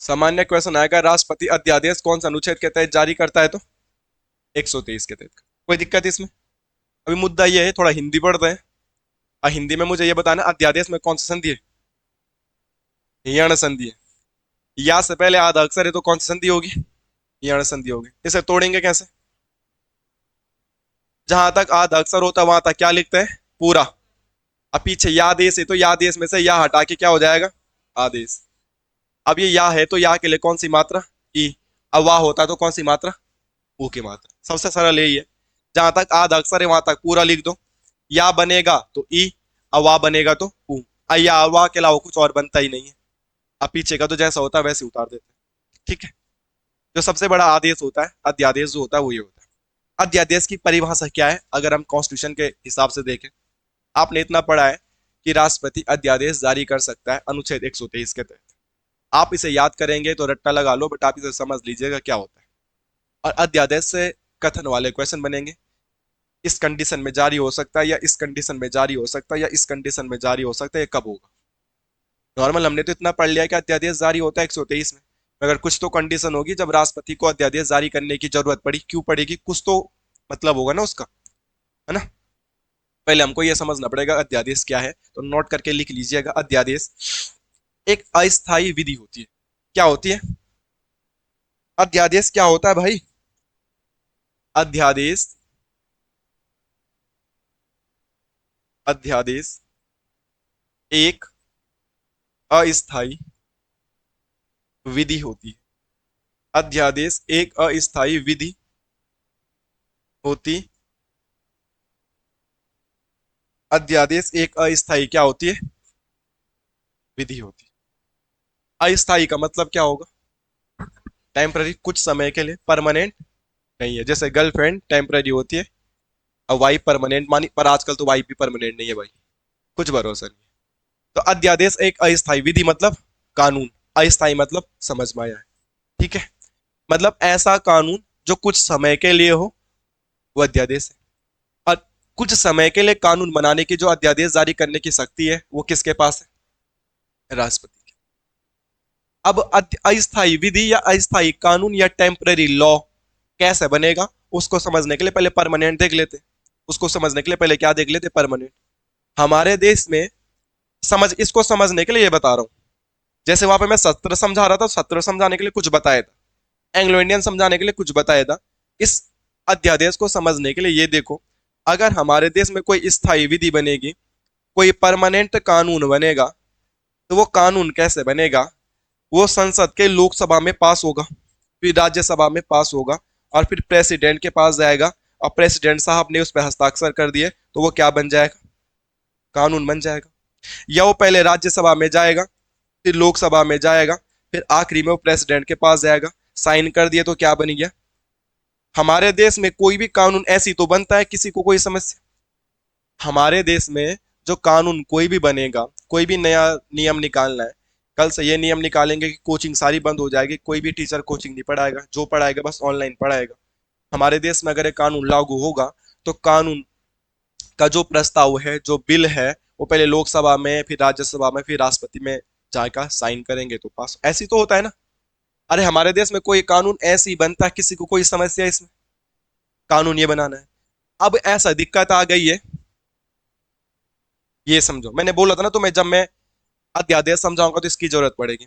सामान्य क्वेश्चन आएगा, राष्ट्रपति अध्यादेश कौन सा अनुच्छेद के तहत जारी करता है? तो 123 के तहत। कोई दिक्कत इसमें? अभी मुद्दा ये है, थोड़ा हिंदी पढ़ते हैं। और हिंदी में मुझे ये बताना, अध्यादेश में कौन सी संधि है? यण संधि है। या से पहले आधा अक्षर है तो कौन सी संधि होगी? यण संधि होगी। इसे तोड़ेंगे कैसे? जहां तक आधा अक्षर होता है वहां तक क्या लिखते हैं? पूरा। अब पीछे या देश है तो या देश में से या हटा के क्या हो जाएगा? आदेश। अब ये या है तो या के लिए कौन सी मात्रा? ई। अब वाह होता है तो कौन सी मात्रा? ऊ की मात्रा, सबसे सरल यही है। जहां तक आधा अक्षर है वहां तक पूरा लिख दो। या बनेगा तो ई, अवा बनेगा तो ऊ। या अवा के अलावा कुछ और बनता ही नहीं है। अब पीछे का तो जैसा होता है वैसे उतार देते हैं। ठीक है। जो सबसे बड़ा आदेश होता है, अध्यादेश जो होता है, वो ये होता है। अध्यादेश की परिभाषा क्या है अगर हम कॉन्स्टिट्यूशन के हिसाब से देखें? आपने इतना पढ़ा है कि राष्ट्रपति अध्यादेश जारी कर सकता है अनुच्छेद 123 के तहत। आप इसे याद करेंगे तो रट्टा लगा लो, बट आप इसे समझ लीजिएगा क्या होता है। और अध्यादेश से कथन वाले क्वेश्चन बनेंगे। इस कंडीशन में जारी हो सकता है, या इस कंडीशन में जारी हो सकता है, या इस कंडीशन में जारी हो सकता है, ये कब होगा? नॉर्मल हमने तो इतना पढ़ लिया कि अध्यादेश जारी होता है 123 में, मगर कुछ तो कंडीशन होगी जब राष्ट्रपति को अध्यादेश जारी करने की जरूरत पड़ी। क्यों पड़ेगी? कुछ तो मतलब होगा ना उसका, है ना? पहले हमको यह समझना पड़ेगा अध्यादेश क्या है, तो नोट करके लिख लीजिएगा। अध्यादेश एक अस्थायी विधि होती है। क्या होती है? अध्यादेश क्या होता है भाई? अध्यादेश, अध्यादेश एक अस्थायी विधि होती है। अध्यादेश एक अस्थायी विधि होती। अध्यादेश एक अस्थायी क्या होती है? विधि होती है। अस्थायी का मतलब क्या होगा? टेम्पररी, कुछ समय के लिए। परमानेंट नहीं है। जैसे गर्लफ्रेंड टेम्पररी होती है, और वाइफ परमानेंट मानी, पर आजकल तो वाइफ भी परमानेंट नहीं है भाई, कुछ भरोसा नहीं। तो अध्यादेश एक अस्थायी विधि मतलब कानून। अस्थायी मतलब समझ में आया है? ठीक है। मतलब ऐसा कानून जो कुछ समय के लिए हो, वो अध्यादेश है। और कुछ समय के लिए कानून बनाने की, जो अध्यादेश जारी करने की शक्ति है, वो किसके पास है? राष्ट्रपति के। अब अस्थायी विधि या अस्थायी कानून या टेम्पररी लॉ कैसे बनेगा, उसको समझने के लिए पहले परमानेंट देख लेते। उसको समझने के लिए पहले क्या देख लेते? परमानेंट। हमारे देश में, समझ, इसको समझने के लिए ये बता रहा हूं। जैसे वहां पे मैं सत्र समझा रहा था, सत्र समझाने के लिए कुछ बताया था, एंग्लो इंडियन समझाने के लिए कुछ बताया था। इस अध्यादेश को समझने के लिए ये देखो, अगर हमारे देश में कोई स्थायी विधि बनेगी, कोई परमानेंट कानून बनेगा, तो वो कानून कैसे बनेगा? वो संसद के लोकसभा में पास होगा, फिर राज्यसभा में पास होगा, और फिर प्रेसिडेंट के पास जाएगा, और प्रेसिडेंट साहब ने उस पर हस्ताक्षर कर दिए तो वो क्या बन जाएगा? कानून बन जाएगा। या वो पहले राज्यसभा में जाएगा, फिर लोकसभा में जाएगा, फिर आखिरी में वो प्रेसिडेंट के पास जाएगा, साइन कर दिए तो क्या बन गया? हमारे देश में कोई भी कानून ऐसी तो बनता है, किसी को कोई समस्या? हमारे देश में जो कानून कोई भी बनेगा, कोई भी नया नियम निकालना है, कल से ये नियम निकालेंगे कि कोचिंग सारी बंद हो जाएगी, कोई भी टीचर कोचिंग नहीं पढ़ाएगा, जो पढ़ाएगा बस ऑनलाइन पढ़ाएगा। हमारे देश में अगर ये कानून लागू होगा, तो कानून का जो प्रस्ताव है, जो बिल है, वो पहले लोकसभा में, फिर राज्यसभा में, फिर राष्ट्रपति में जाएगा, साइन करेंगे तो पास। ऐसी तो होता है ना? अरे हमारे देश में कोई कानून ऐसे ही बनता है, किसी को कोई समस्या इसमें? कानून ये बनाना है। अब ऐसा दिक्कत आ गई है, ये समझो, मैंने बोला था ना तुम्हें, जब मैं अध्यादेश समझाऊंगा तो इसकी जरूरत पड़ेगी।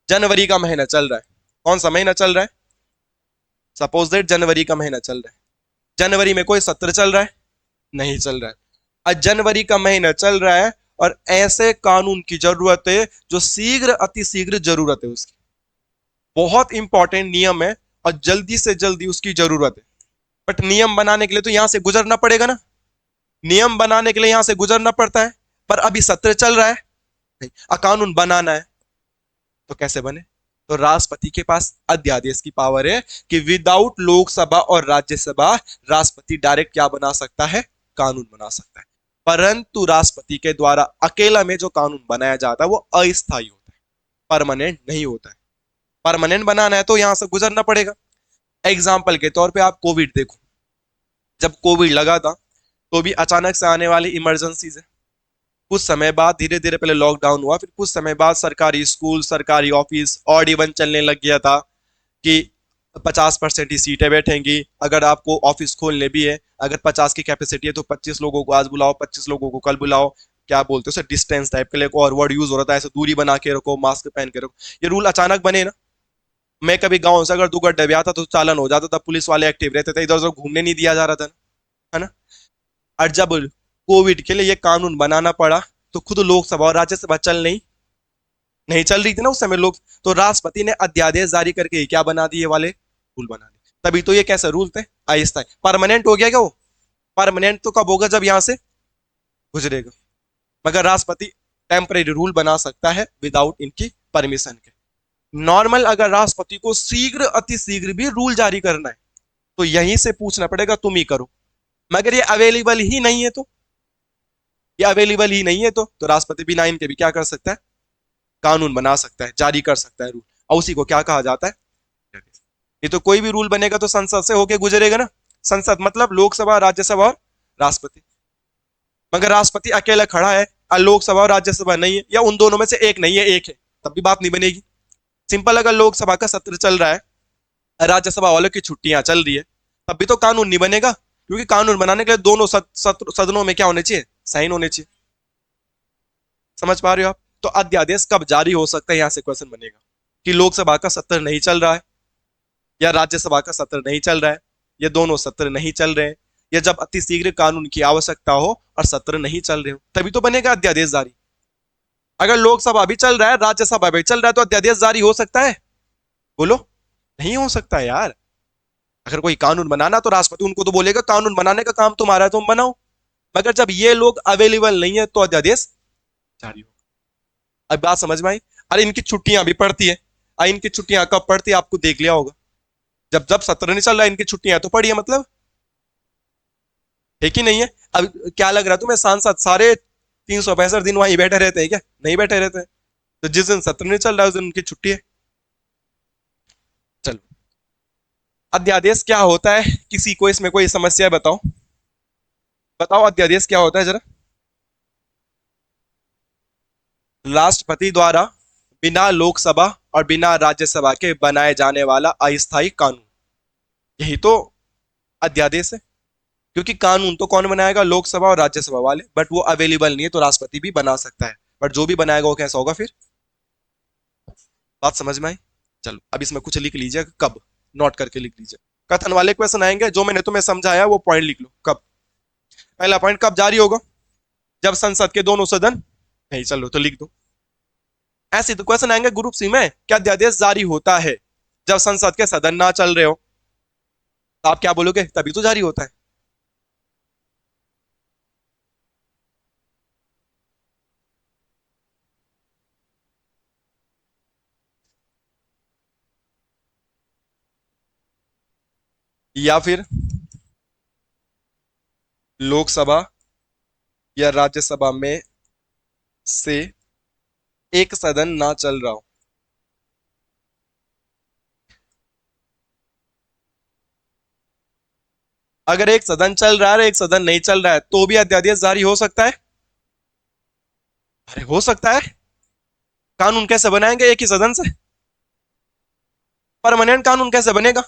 जनवरी का महीना चल रहा है। कौन सा महीना चल रहा है? सपोज दैट जनवरी का महीना चल रहा है। जनवरी में कोई सत्र चल रहा है? नहीं चल रहा है। आज जनवरी का महीना चल रहा है, और ऐसे कानून की जरूरत है जो शीघ्र, अति शीघ्र जरूरत है उसकी। बहुत इंपॉर्टेंट नियम है, और जल्दी से जल्दी उसकी जरूरत है। बट नियम बनाने के लिए तो यहां से गुजरना पड़ेगा ना। नियम बनाने के लिए यहां से गुजरना पड़ता है, पर अभी सत्र चल रहा है, नहीं, कानून बनाना है, तो कैसे बने? तो राष्ट्रपति के पास अध्यादेश की पावर है कि विदाउट लोकसभा और राज्यसभा, राष्ट्रपति डायरेक्ट क्या बना सकता है? कानून बना सकता है। परंतु राष्ट्रपति के द्वारा अकेला में जो कानून बनाया जाता है वो अस्थायी होता है, परमानेंट नहीं होता है। परमानेंट बनाना है तो यहां से गुजरना पड़ेगा। एग्जाम्पल के तौर पे आप कोविड देखो। जब कोविड लगा था, तो भी अचानक से आने वाली इमरजेंसीज है। कुछ समय बाद धीरे धीरे पहले लॉकडाउन हुआ, फिर कुछ समय बाद सरकारी स्कूल, सरकारी ऑफिस ऑड इवन चलने लग गया था कि 50% ही सीटें बैठेंगी। अगर आपको ऑफिस खोलने भी है, अगर 50 की कैपेसिटी है, तो 25 लोगों को आज बुलाओ, 25 लोगों को कल बुलाओ। क्या बोलते हो सर, डिस्टेंस टाइप के लिए और वर्ड यूज हो रहा था, ऐसे दूरी बना के रखो, मास्क पहन के रखो। ये रूल अचानक बने ना। मैं कभी गाँव से अगर 2 गड्ढे भी आता तो चालन हो जाता था, पुलिस वाले एक्टिव रहते थे, इधर उधर घूमने नहीं दिया जा रहा था, है ना? और जब कोविड के लिए ये कानून बनाना पड़ा, तो खुद लोकसभा और राज्यसभा चल नहीं नहीं चल रही थी ना उस समय लोग। तो राष्ट्रपति ने अध्यादेश जारी करके क्या बना दिए वाले रूल बना दिए। तभी तो ये कैसे रूल थे, अस्थायी। परमानेंट हो गया क्या वो? परमानेंट तो कब होगा, जब यहां से गुजरेगा। मगर राष्ट्रपति टेम्परेरी रूल बना सकता है विदाउट इनकी परमिशन के। नॉर्मल अगर राष्ट्रपति को शीघ्र अति शीघ्र भी रूल जारी करना है तो यहीं से पूछना पड़ेगा, तुम ही करो। मगर ये अवेलेबल ही नहीं है, तो ये अवेलेबल ही नहीं है तो राष्ट्रपति बिना इनके भी क्या कर सकता है, कानून बना सकता है, जारी कर सकता है रूल। और उसी को क्या कहा जाता है? ये तो कोई भी रूल बनेगा तो संसद से होके गुजरेगा ना। संसद मतलब लोकसभा, राज्यसभा और राष्ट्रपति। मगर राष्ट्रपति अकेला खड़ा है और लोकसभा और राज्यसभा नहीं है, या उन दोनों में से एक नहीं है, एक है, तब भी बात नहीं बनेगी। सिंपल, अगर लोकसभा का सत्र चल रहा है, राज्यसभा वालों की छुट्टियां चल रही है, तब भी तो कानून नहीं बनेगा, क्योंकि कानून बनाने के लिए दोनों सदनों में क्या होने चाहिए, साइन होने चाहिए। समझ पा रहे हो आप? तो अध्यादेश कब जारी हो सकता है, यहां से क्वेश्चन बनेगा कि लोकसभा का सत्र नहीं चल रहा है, या राज्यसभा का सत्र नहीं चल रहा है, ये दोनों सत्र नहीं चल रहे हैं, या जब अति शीघ्र कानून की आवश्यकता हो और सत्र नहीं चल रहे हो, तभी तो बनेगा अध्यादेश जारी। अगर लोकसभा भी चल रहा है, राज्यसभा भी चल रहा है, तो अध्यादेश जारी हो सकता है? बोलो, नहीं हो सकता है यार। अगर कोई कानून बनाना तो राष्ट्रपति उनको तो बोलेगा कानून बनाने का काम तुम्हारा है, तुम बनाओ। मगर जब ये लोग अवेलेबल नहीं है तो अध्यादेश जारी हो। अब बात समझ में आई? अरे इनकी छुट्टियां भी पड़ती है। इनकी छुट्टियां कब पड़ती है आपको देख लिया होगा, जब जब सत्र नहीं चल रहा है, इनकी छुट्टियां तो पड़ी है, मतलब है कि नहीं है? अब क्या लग रहा है तुम्हें, सांसद सारे 365 दिन वहीं बैठे रहते हैं क्या? नहीं बैठे रहते हैं। तो जिस दिन सत्र नहीं चल रहा है उस दिन उनकी छुट्टी है। चलो, अध्यादेश क्या होता है, किसी को इसमें कोई समस्या है? बताओ बताओ, अध्यादेश क्या होता है जरा। राष्ट्रपति द्वारा बिना लोकसभा और बिना राज्यसभा के बनाए जाने वाला अस्थायी कानून, यही तो अध्यादेश है। क्योंकि कानून तो कौन बनाएगा, लोकसभा और राज्यसभा वाले, बट वो अवेलेबल नहीं है तो राष्ट्रपति भी बना सकता है। बट जो भी बनाएगा वो कैसा होगा फिर? बात समझ में आई? चलो, अब इसमें कुछ लिख लीजिए, कब, नोट करके लिख लीजिए। कथन वाले क्वेश्चन आएंगे, जो मैंने तुम्हें समझाया वो पॉइंट लिख लो। कब, पहला पॉइंट, कब जारी होगा? जब संसद के दोनों सदन नहीं चल रहे, तो लिख दो। ऐसे तो क्वेश्चन आएंगे ग्रुप सी में, क्या अध्यादेश जारी होता है जब संसद के सदन ना चल रहे हो? तो आप क्या बोलोगे, तभी तो जारी होता है। या फिर लोकसभा या राज्यसभा में से एक सदन ना चल रहा हो। अगर एक सदन चल रहा है और एक सदन नहीं चल रहा है तो भी अध्यादेश जारी हो सकता है। अरे हो सकता है। कानून कैसे बनाएंगे एक ही सदन से? परमानेंट कानून कैसे बनेगा?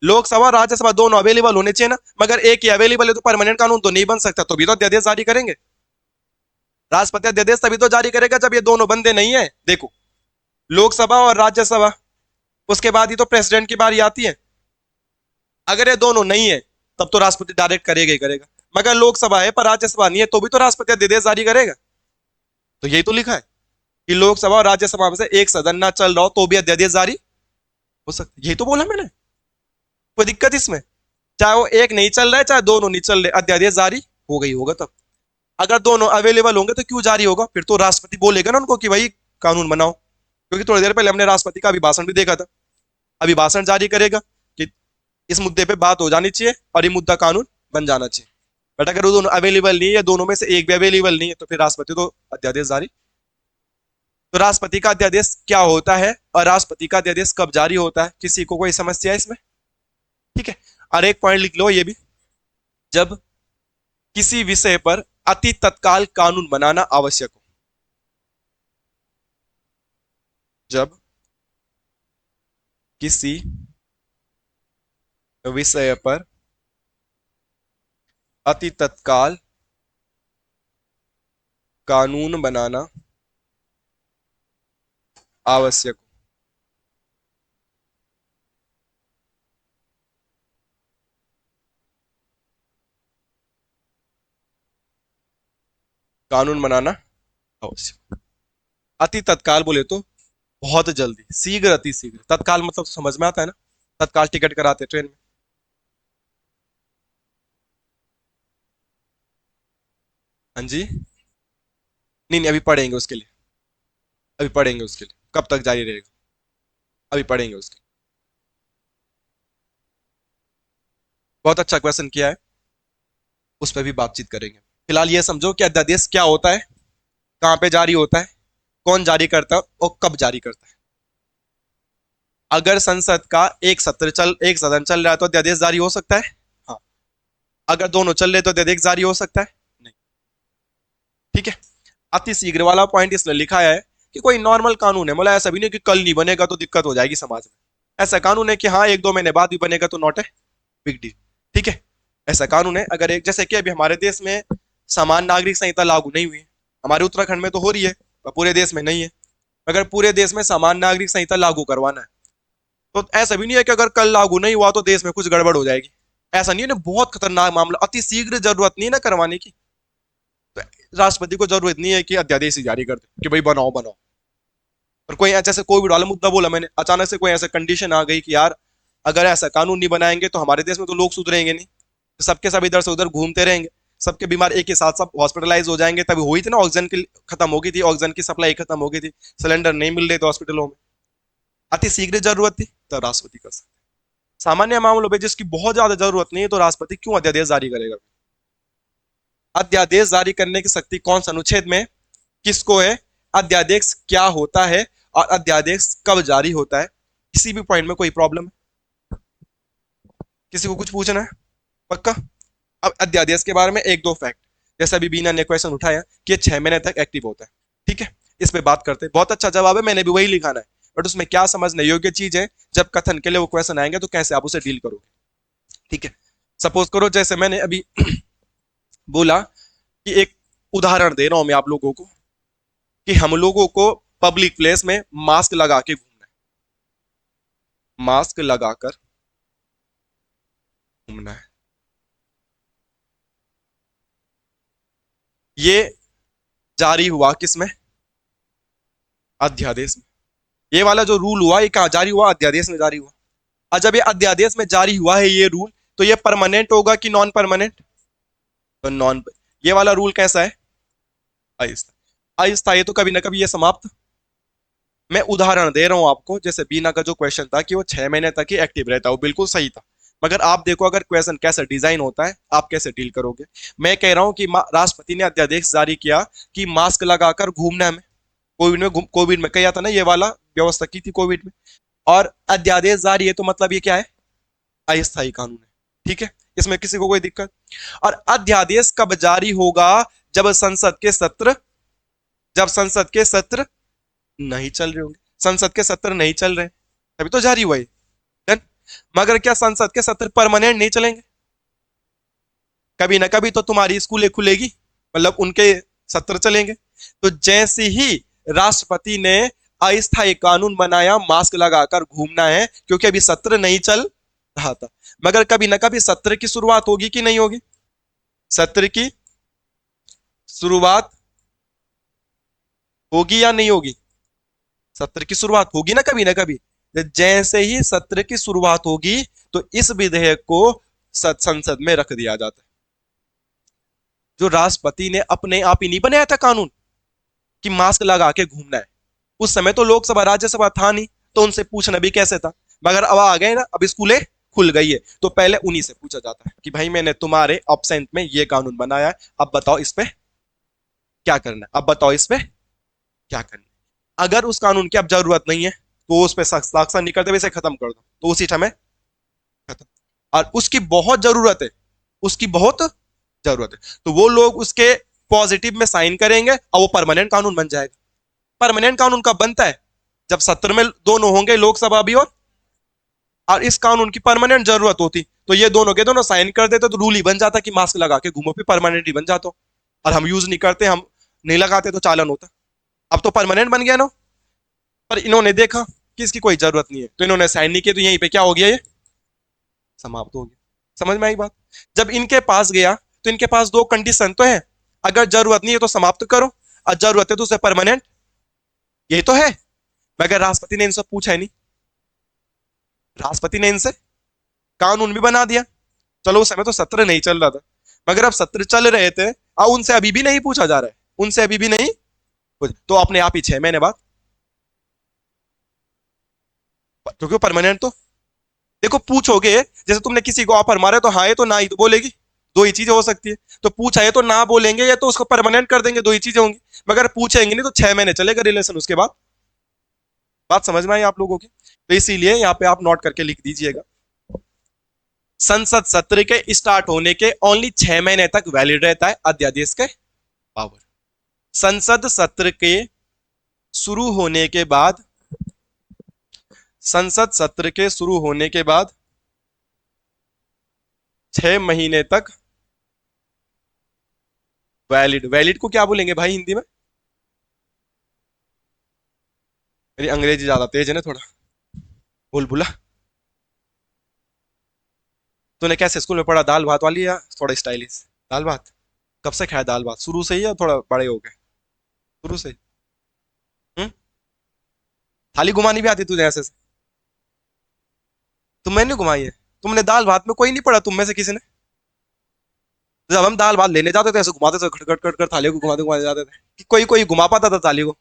लोकसभा राज्यसभा दोनों अवेलेबल होने चाहिए ना। मगर एक ही अवेलेबल है तो परमानेंट कानून तो नहीं बन सकता, तो भी तो अध्यादेश जारी करेंगे। राष्ट्रपति अध्यादेश तभी तो जारी करेगा जब ये दोनों बंदे नहीं है। देखो, लोकसभा और राज्यसभा, उसके बाद ही तो प्रेसिडेंट की बारी आती है। अगर ये दोनों नहीं है तब तो राष्ट्रपति डायरेक्ट करेगा ही करेगा। मगर लोकसभा है पर राज्यसभा नहीं है तो भी तो राष्ट्रपति अध्यादेश जारी करेगा। तो यही तो लिखा है कि लोकसभा और राज्यसभा में से एक सदन ना चल रहा हो तो भी अध्यादेश जारी हो सकता है। यही तो बोला मैंने। कोई दिक्कत इसमें? चाहे वो एक नहीं चल रहा है चाहे दोनों नहीं चल रहे, अध्यादेश जारी हो गई होगा तब। अगर दोनों अवेलेबल होंगे तो क्यों जारी होगा? फिर तो राष्ट्रपति बोलेगा ना उनको कि भाई कानून बनाओ। क्योंकि थोड़ी देर पहले हमने राष्ट्रपति का अभिभाषण भी देखा था। अभिभाषण जारी करेगा कि इस मुद्दे पे बात हो जानी चाहिए और ये मुद्दा कानून बन जाना चाहिए। बट अगर वो दोनों अवेलेबल नहीं है, दोनों में से एक भी अवेलेबल नहीं है, तो फिर राष्ट्रपति तो अध्यादेश जारी। तो राष्ट्रपति का अध्यादेश क्या होता है और राष्ट्रपति का अध्यादेश कब जारी होता है, किसी को कोई समस्या है इसमें? ठीक है। और एक पॉइंट लिख लो ये भी, जब किसी विषय पर अति तत्काल कानून बनाना आवश्यक हो। जब किसी विषय पर अति तत्काल कानून बनाना आवश्यक हो। कानून बनाना आवश्यक। अति तत्काल बोले तो बहुत जल्दी, शीघ्र, अति शीघ्र। तत्काल मतलब समझ में आता है ना, तत्काल टिकट कराते ट्रेन में। हाँ जी। नहीं नहीं, अभी पढ़ेंगे उसके लिए। अभी पढ़ेंगे उसके लिए, कब तक जारी रहेगा। अभी पढ़ेंगे उसके लिए। बहुत अच्छा क्वेश्चन किया है, उस पर भी बातचीत करेंगे। फिलहाल ये समझो कि अध्यादेश क्या होता है, कहाँ पे जारी होता है, कौन जारी करता है और कब जारी करता है। अगर संसद का एक सदन चल रहा है तो अध्यादेश जारी हो सकता है। हाँ। अगर दोनों चल रहे तो अध्यादेश जारी हो सकता है। नहीं। ठीक है। अति शीघ्र वाला पॉइंट इसलिए लिखा है कि कोई नॉर्मल कानून है, मतलब ऐसा भी नहीं कि कल नहीं बनेगा तो दिक्कत हो जाएगी समाज में। ऐसा कानून है कि हाँ एक दो महीने बाद भी बनेगा तो नॉट है बिग डील। ठीक है। ऐसा कानून है, अगर एक जैसे कि अभी हमारे देश में समान नागरिक संहिता लागू नहीं हुई है। हमारे उत्तराखंड में तो हो रही है, पर पूरे देश में नहीं है। अगर पूरे देश में समान नागरिक संहिता लागू करवाना है तो ऐसा भी नहीं है कि अगर कल लागू नहीं हुआ तो देश में कुछ गड़बड़ हो जाएगी। ऐसा नहीं है ना, बहुत खतरनाक मामला, अति शीघ्र जरूरत नहीं है ना करवाने की। तो राष्ट्रपति को जरूरत नहीं है कि अध्यादेश जारी कर दे कि भाई बनाओ बनाओ। और कोई जैसे कोविड वाला मुद्दा बोला मैंने, अचानक से कोई ऐसा कंडीशन आ गई कि यार अगर ऐसा कानून नहीं बनाएंगे तो हमारे देश में तो लोग सुधरेंगे नहीं, तो सबके सब इधर से उधर घूमते रहेंगे, सबके बीमार एक ही साथ सब हॉस्पिटलाइज हो जाएंगे। तभी हुई थी ना, ऑक्सीजन की खत्म हो गई थी, ऑक्सीजन की सप्लाई खत्म हो गई थी, सिलेंडर नहीं मिल रहे थे हॉस्पिटलों में। अति शीघ्र जरूरत थी तो राष्ट्रपति कर सकते। सामान्य मामलों में जिसकी बहुत ज्यादा जरूरत नहीं है तो राष्ट्रपति क्यों अध्यादेश जारी करेगा। अध्यादेश जारी करने की शक्ति कौन सा अनुच्छेद में किसको है, अध्यादेश क्या होता है और अध्यादेश कब जारी होता है। किसी भी पॉइंट में कोई प्रॉब्लम है, किसी को कुछ पूछना है पक्का। अब अध्यादेश के बारे में एक दो फैक्ट, जैसे अभी बीना ने क्वेश्चन उठाया कि ये 6 महीने तक एक्टिव होता है। ठीक है। इस पे बात करते हैं, बहुत अच्छा जवाब है, मैंने भी वही लिखाना है। बट उसमें क्या समझने योग्य चीज है, जब कथन के लिए वो क्वेश्चन आएंगे तो कैसे आप उसे डील करोगे। ठीक है। सपोज करो जैसे मैंने अभी बोला कि एक उदाहरण दे रहा हूं मैं आप लोगों को कि हम लोगों को पब्लिक प्लेस में मास्क लगा के घूमना है, मास्क लगाकर घूमना है। ये जारी हुआ किसमें, अध्यादेश में। ये वाला जो रूल हुआ ये कहाँ जारी हुआ, अध्यादेश में जारी हुआ। और जब ये अध्यादेश में जारी हुआ है ये रूल, तो ये परमानेंट होगा कि नॉन परमानेंट, तो नॉन। ये वाला रूल कैसा है, अस्थायी। अस्थायी तो कभी ना कभी ये समाप्त। मैं उदाहरण दे रहा हूं आपको, जैसे बीना का जो क्वेश्चन था कि वो 6 महीने तक ही एक्टिव रहता है, वो बिल्कुल सही था। मगर आप देखो अगर क्वेश्चन कैसे डिजाइन होता है आप कैसे डील करोगे। मैं कह रहा हूं कि राष्ट्रपति ने अध्यादेश जारी किया कि मास्क लगाकर घूमना है। कोविड में कहा था ना, ये वाला व्यवस्था की थी कोविड में। और अध्यादेश जारी है तो मतलब ये क्या है, अस्थायी कानून है। ठीक है। इसमें किसी को कोई दिक्कत। और अध्यादेश कब जारी होगा, जब संसद के सत्र, जब संसद के सत्र नहीं चल रहे होंगे। संसद के सत्र नहीं चल रहे तभी तो जारी हुआ है। मगर क्या संसद के सत्र परमानेंट नहीं चलेंगे, कभी ना कभी तो तुम्हारी स्कूलें खुलेगी, मतलब उनके सत्र चलेंगे। तो जैसे ही राष्ट्रपति ने अस्थायी कानून बनाया मास्क लगाकर घूमना है, क्योंकि अभी सत्र नहीं चल रहा था। मगर कभी ना कभी सत्र की शुरुआत होगी कि नहीं होगी, सत्र की शुरुआत होगी या नहीं होगी, सत्र की शुरुआत होगी ना कभी ना कभी। जैसे ही सत्र की शुरुआत होगी तो इस विधेयक को संसद में रख दिया जाता है। जो राष्ट्रपति ने अपने आप ही नहीं बनाया था कानून कि मास्क लगा के घूमना है, उस समय तो लोकसभा राज्यसभा था नहीं, तो उनसे पूछना भी कैसे था। मगर अब आ गए ना, अब स्कूलें खुल गई है तो पहले उन्हीं से पूछा जाता है कि भाई मैंने तुम्हारे ऑब्सेंट में ये कानून बनाया है, अब बताओ इस पे क्या करना है, अब बताओ इस पे क्या करना है। अगर उस कानून की अब जरूरत नहीं है तो उस पर हस्ताक्षर नहीं करते, वैसे खत्म कर दो, तो उसी समय खत्म। और उसकी बहुत जरूरत है, उसकी बहुत जरूरत है, तो वो लोग उसके पॉजिटिव में साइन करेंगे और वो परमानेंट कानून बन जाएगा। परमानेंट कानून कब बनता है, जब सत्र में दोनों होंगे, लोकसभा भी और इस कानून की परमानेंट जरूरत होती, तो ये दोनों के दोनों साइन कर देते तो रूल ही बन जाता कि मास्क लगा के घूमो, फिर परमानेंट ही बन जाता। और हम यूज नहीं करते, हम नहीं लगाते तो चालन होता। अब तो परमानेंट बन गया ना। पर इन्होंने देखा कि इसकी कोई जरूरत नहीं है तो इन्होंने साइन नहीं किया, तो यहीं पे क्या हो गया, ये समाप्त हो गया। समझ में आई बात। जब इनके पास गया तो इनके पास दो कंडीशन तो है, अगर जरूरत नहीं है तो समाप्त करो, और जरूरत है तो उसे परमानेंट, यही तो है। मगर राष्ट्रपति ने इनसे पूछा है नहीं, राष्ट्रपति ने इनसे कानून भी बना दिया। चलो उस समय तो सत्र नहीं चल रहा था, मगर अब सत्र चल रहे थे उनसे अभी भी नहीं पूछा जा रहा है, उनसे अभी भी नहीं तो अपने आप ही 6 महीने बाद, क्योंकि परमानेंट तो, देखो पूछोगे, जैसे तुमने किसी को ऑफर मारा तो हाँ है तो ना ही तो बोलेगी, दो ही चीजें हो सकती है। तो पूछा है तो ना बोलेंगे, या तो उसको परमानेंट कर देंगे, दो ही चीजें होंगी। मगर पूछेंगे नहीं तो 6 महीने चलेगा रिलेशन, उसके बाद। बात समझ में आई आप लोगों की? तो इसीलिए यहाँ पे आप नोट करके लिख दीजिएगा, संसद सत्र के स्टार्ट होने के ओनली 6 महीने तक वैलिड रहता है अध्यादेश के पावर। संसद सत्र के शुरू होने के बाद, संसद सत्र के शुरू होने के बाद 6 महीने तक वैलिड, वैलिड को क्या बोलेंगे भाई हिंदी में? मेरी अंग्रेजी ज्यादा तेज है ना थोड़ा, बोल बुला। तूने कैसे स्कूल में पढ़ा, दाल भात वाली या थोड़ा स्टाइलिश? दाल भात। कब से खाया दाल भात, शुरू से ही या थोड़ा बड़े हो गए? शुरू से ही। हम्म? थाली घुमानी भी आती तुझे ऐसे से? तुम मैंने घुमाई है? तुमने दाल भात में कोई नहीं पढ़ा तुम में से किसी ने? जब हम दाल भात लेने जाते थे ऐसे घुमाते थे, खट खट खट खट थाली को घुमाते घुमाते जाते थे, कि कोई कोई घुमा पाता था थाली को।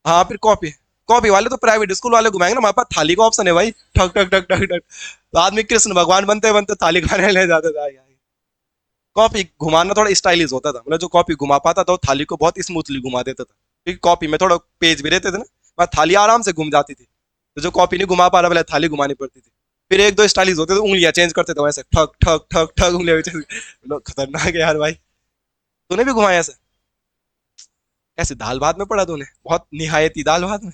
हाँ फिर कॉपी, कॉपी वाले तो प्राइवेट स्कूल वाले घुमाएंगे ना, हमारे पास थाली का ऑप्शन है भाई, ठक ठक ठक ठक ठक। तो आदमी कृष्ण भगवान बनते बनते थाली खाने ले जाते थे। कॉपी घुमाना थोड़ा स्टाइलिश होता था, मतलब जो कॉपी घुमा पाता था वो थाली को बहुत स्मूथली घुमा देता था, क्योंकि कॉपी में थोड़ा पेज भी रहते थे ना, वह थाली आराम से घूम जाती थी। तो जो कॉपी नहीं घुमा पा रहा पहले थाली घुमानी पड़ती थी। फिर एक दो स्टाइलिश होते थे, उंगलियां चेंज करते थे वैसे, ठक ठक ठक ठक उंगलियां भी चेंज। लोग खतरनाक है यार भाई। तूने भी घुमाया ऐसे? ऐसे दाल भात में पढ़ा तूने, बहुत निहायती दाल भात में।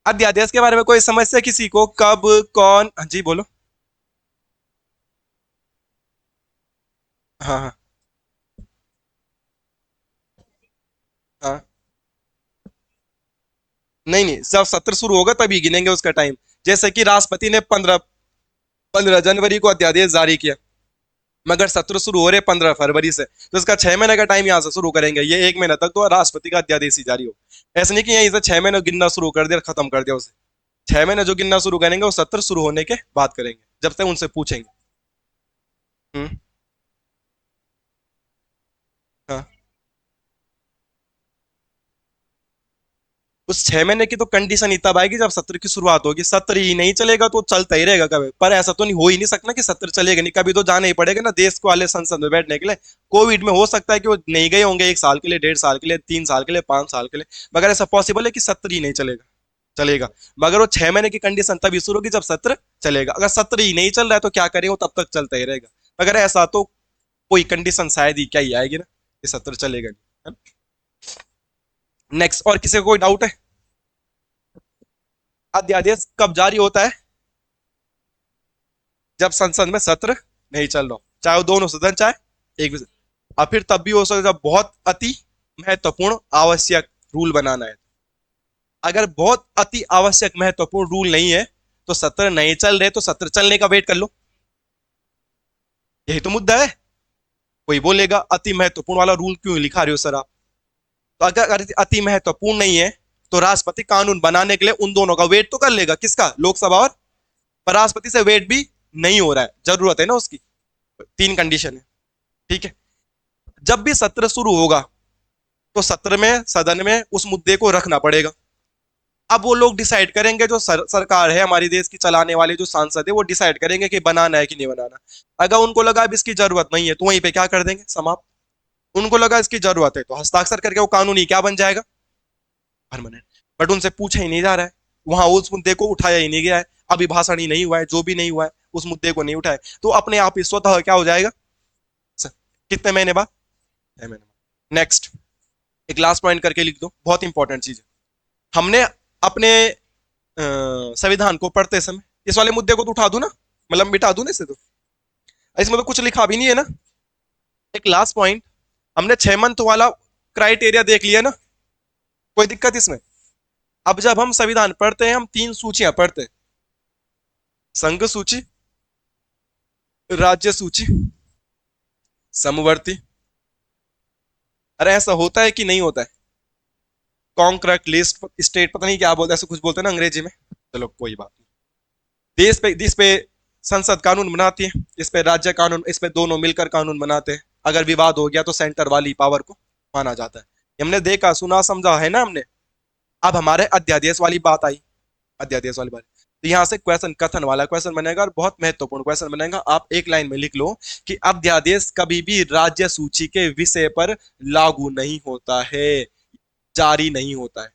अध्यादेश के बारे में कोई समस्या किसी को, कब, कौन? हाँ जी बोलो। हाँ हाँ हाँ। नहीं नहीं, जब सत्र शुरू होगा तभी गिनेंगे उसका टाइम। जैसे कि राष्ट्रपति ने 15 जनवरी को अध्यादेश जारी किया, मगर सत्र शुरू हो रहे 15 फरवरी से, तो इसका 6 महीने का टाइम यहाँ से शुरू करेंगे, ये 1 महीना तक तो राष्ट्रपति का अध्यादेश ही जारी हो। ऐसा नहीं कि यहीं से 6 महीने गिनना शुरू कर दिया, खत्म कर दिया उसे। 6 महीने जो गिनना शुरू करेंगे वो सत्र शुरू होने के बाद करेंगे, जब तक उनसे पूछेंगे। हम्म। हाँ। उस 6 महीने की तो कंडीशन ही तब आएगी जब सत्र की शुरुआत होगी, सत्र ही नहीं चलेगा तो चलता ही रहेगा कभी, पर ऐसा तो नहीं, हो ही नहीं सकता कि सत्र चलेगा नहीं, कभी तो जाना ही पड़ेगा ना देश को वाले संसद में बैठने के लिए। कोविड में हो सकता है कि वो नहीं गए होंगे 1 साल के लिए, 1.5 साल के लिए, 3 साल के लिए, 5 साल के लिए, मगर ऐसा पॉसिबल है कि सत्र ही नहीं चलेगा? चलेगा। मगर वो 6 महीने की कंडीशन तभी शुरू होगी जब सत्र चलेगा, अगर सत्र ही नहीं चल रहा है तो क्या करेगा, वो तब तक चलता ही रहेगा। मगर ऐसा तो कोई कंडीशन शायद ही क्या ही आएगी ना कि सत्र चलेगा नहीं। नेक्स्ट, और किसी को कोई डाउट है? अध्यादेश कब जारी होता है? जब संसद में सत्र नहीं चल रहा, चाहे वो दोनों सदन, चाहे एक भी। और फिर तब भी हो सकता है जब बहुत अति महत्वपूर्ण आवश्यक रूल बनाना है। अगर बहुत अति आवश्यक महत्वपूर्ण रूल नहीं है तो सत्र नहीं चल रहे, तो सत्र चलने का वेट कर लो, यही तो मुद्दा है। कोई बोलेगा अति महत्वपूर्ण वाला रूल क्यों लिखा रहे हो सर आप? तो अगर अति महत्वपूर्ण नहीं है तो राष्ट्रपति कानून बनाने के लिए उन दोनों का वेट तो कर लेगा, किसका, लोकसभा और। पर राष्ट्रपति से वेट भी नहीं हो रहा है, जरूरत है ना उसकी, 3 कंडीशन है। ठीक है। जब भी सत्र शुरू होगा तो सत्र में, सदन में उस मुद्दे को रखना पड़ेगा। अब वो लोग डिसाइड करेंगे, जो सरकार है हमारी देश की चलाने वाले जो सांसद है वो डिसाइड करेंगे कि बनाना है कि नहीं बनाना। अगर उनको लगा अब इसकी जरूरत नहीं है तो वहीं पे क्या कर देंगे, समाप्त। उनको लगा इसकी जरूरत है तो हस्ताक्षर करके वो कानूनी क्या बन जाएगा, परमानेंट। बट उनसे पूछा ही नहीं जा रहा है, वहां उस मुद्दे को उठाया ही नहीं गया है, अभिभाषण ही नहीं हुआ है, जो भी नहीं हुआ है उस मुद्दे को नहीं उठाया, तो अपने आप ही स्वतः क्या हो जाएगा सर, कितने महीने बाद, 6 महीने बाद। नेक्स्ट, एक लास्ट पॉइंट करके लिख दो, बहुत इंपॉर्टेंट चीज है। हमने अपने संविधान को पढ़ते समय इस वाले मुद्दे को तो उठा दू ना, मतलब मिटा दू ना इसे तो, इसमें तो कुछ लिखा भी नहीं है ना। एक लास्ट पॉइंट, हमने 6 मंथ वाला क्राइटेरिया देख लिया ना, कोई दिक्कत इसमें? अब जब हम संविधान पढ़ते हैं हम 3 सूचियां पढ़ते हैं, संघ सूची, राज्य सूची, समवर्ती। अरे ऐसा होता है कि नहीं होता है? कॉन्क्रेट लिस्ट, स्टेट, पता नहीं क्या बोलते हैं, ऐसे कुछ बोलते हैं ना अंग्रेजी में। चलो कोई बात नहीं। देश पे संसद कानून बनाती है, इस पे राज्य कानून, इस पे दोनों मिलकर कानून बनाते हैं। अगर विवाद हो गया तो सेंटर वाली पावर को माना जाता है। ये हमने देखा सुना समझा है ना हमने। अब हमारे अध्यादेश वाली बात आई। अध्यादेश वाली बात, तो यहां से क्वेश्चन कथन वाला क्वेश्चन बनेगा और बहुत महत्वपूर्ण क्वेश्चन बनेगा। आप एक लाइन में लिख लो कि अध्यादेश कभी भी राज्य सूची के विषय पर लागू नहीं होता है, जारी नहीं होता है।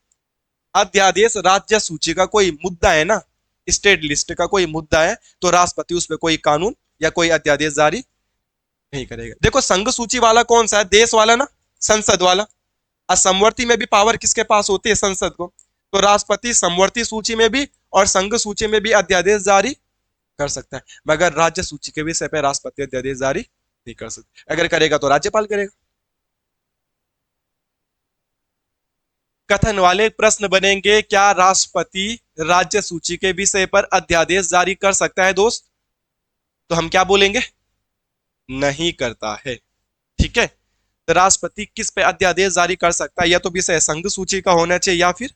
अध्यादेश राज्य सूची का कोई मुद्दा है ना, स्टेट लिस्ट का कोई मुद्दा है, तो राष्ट्रपति उस पर कोई कानून या कोई अध्यादेश जारी नहीं करेगा। देखो संघ सूची वाला कौन सा है, देश वाला ना, संसद वाला। असमवर्ती में भी पावर किसके पास होती है, संसद को। तो राष्ट्रपति समवर्ती सूची में भी और संघ सूची में भी अध्यादेश जारी कर सकता है, मगर राज्य सूची के विषय पर राष्ट्रपति अध्यादेश जारी नहीं कर सकता। अगर करेगा तो राज्यपाल करेगा। कथन वाले प्रश्न बनेंगे, क्या राष्ट्रपति राज्य सूची के विषय पर अध्यादेश जारी कर सकता है दोस्त? तो हम क्या बोलेंगे, नहीं करता है। ठीक है, तो राष्ट्रपति किस पे अध्यादेश जारी कर सकता है, या तो विषय संघ सूची का होना चाहिए या फिर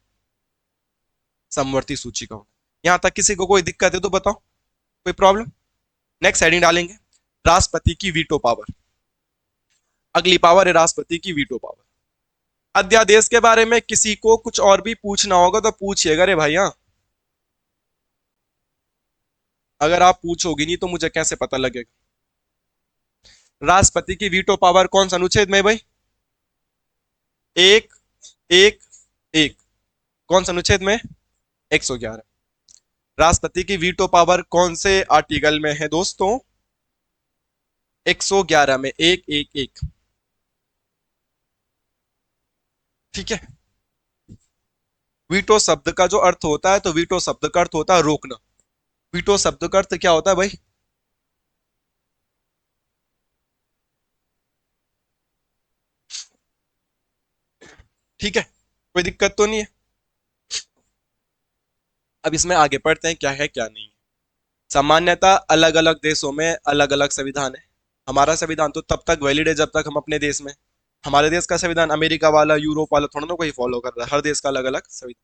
समवर्ती सूची का होना। यहां तक किसी को कोई दिक्कत है तो बताओ, कोई प्रॉब्लम? नेक्स्ट हेडिंग डालेंगे, राष्ट्रपति की वीटो पावर। अगली पावर है राष्ट्रपति की वीटो पावर। अध्यादेश के बारे में किसी को कुछ और भी पूछना होगा तो पूछिएगा रे भाई। हाँ, अगर आप पूछोगी नहीं तो मुझे कैसे पता लगेगा। राष्ट्रपति की वीटो पावर कौन सा अनुच्छेद में भाई? एक एक एक। कौन सा अनुच्छेद में? 111। राष्ट्रपति की वीटो पावर कौन से आर्टिकल में है दोस्तों? 111 में, एक एक एक। ठीक है, वीटो शब्द का जो अर्थ होता है, तो वीटो शब्द का अर्थ होता है रोकना। वीटो शब्द का अर्थ क्या होता है भाई? ठीक है, कोई दिक्कत तो नहीं है। अब इसमें आगे पढ़ते हैं क्या है क्या नहीं है। सामान्यतः अलग अलग देशों में अलग अलग संविधान है। हमारा संविधान तो तब तक वैलिड है जब तक हम अपने देश में। हमारे देश का संविधान अमेरिका वाला यूरोप वाला थोड़ा ना कोई फॉलो कर रहा है, हर देश का अलग अलग संविधान।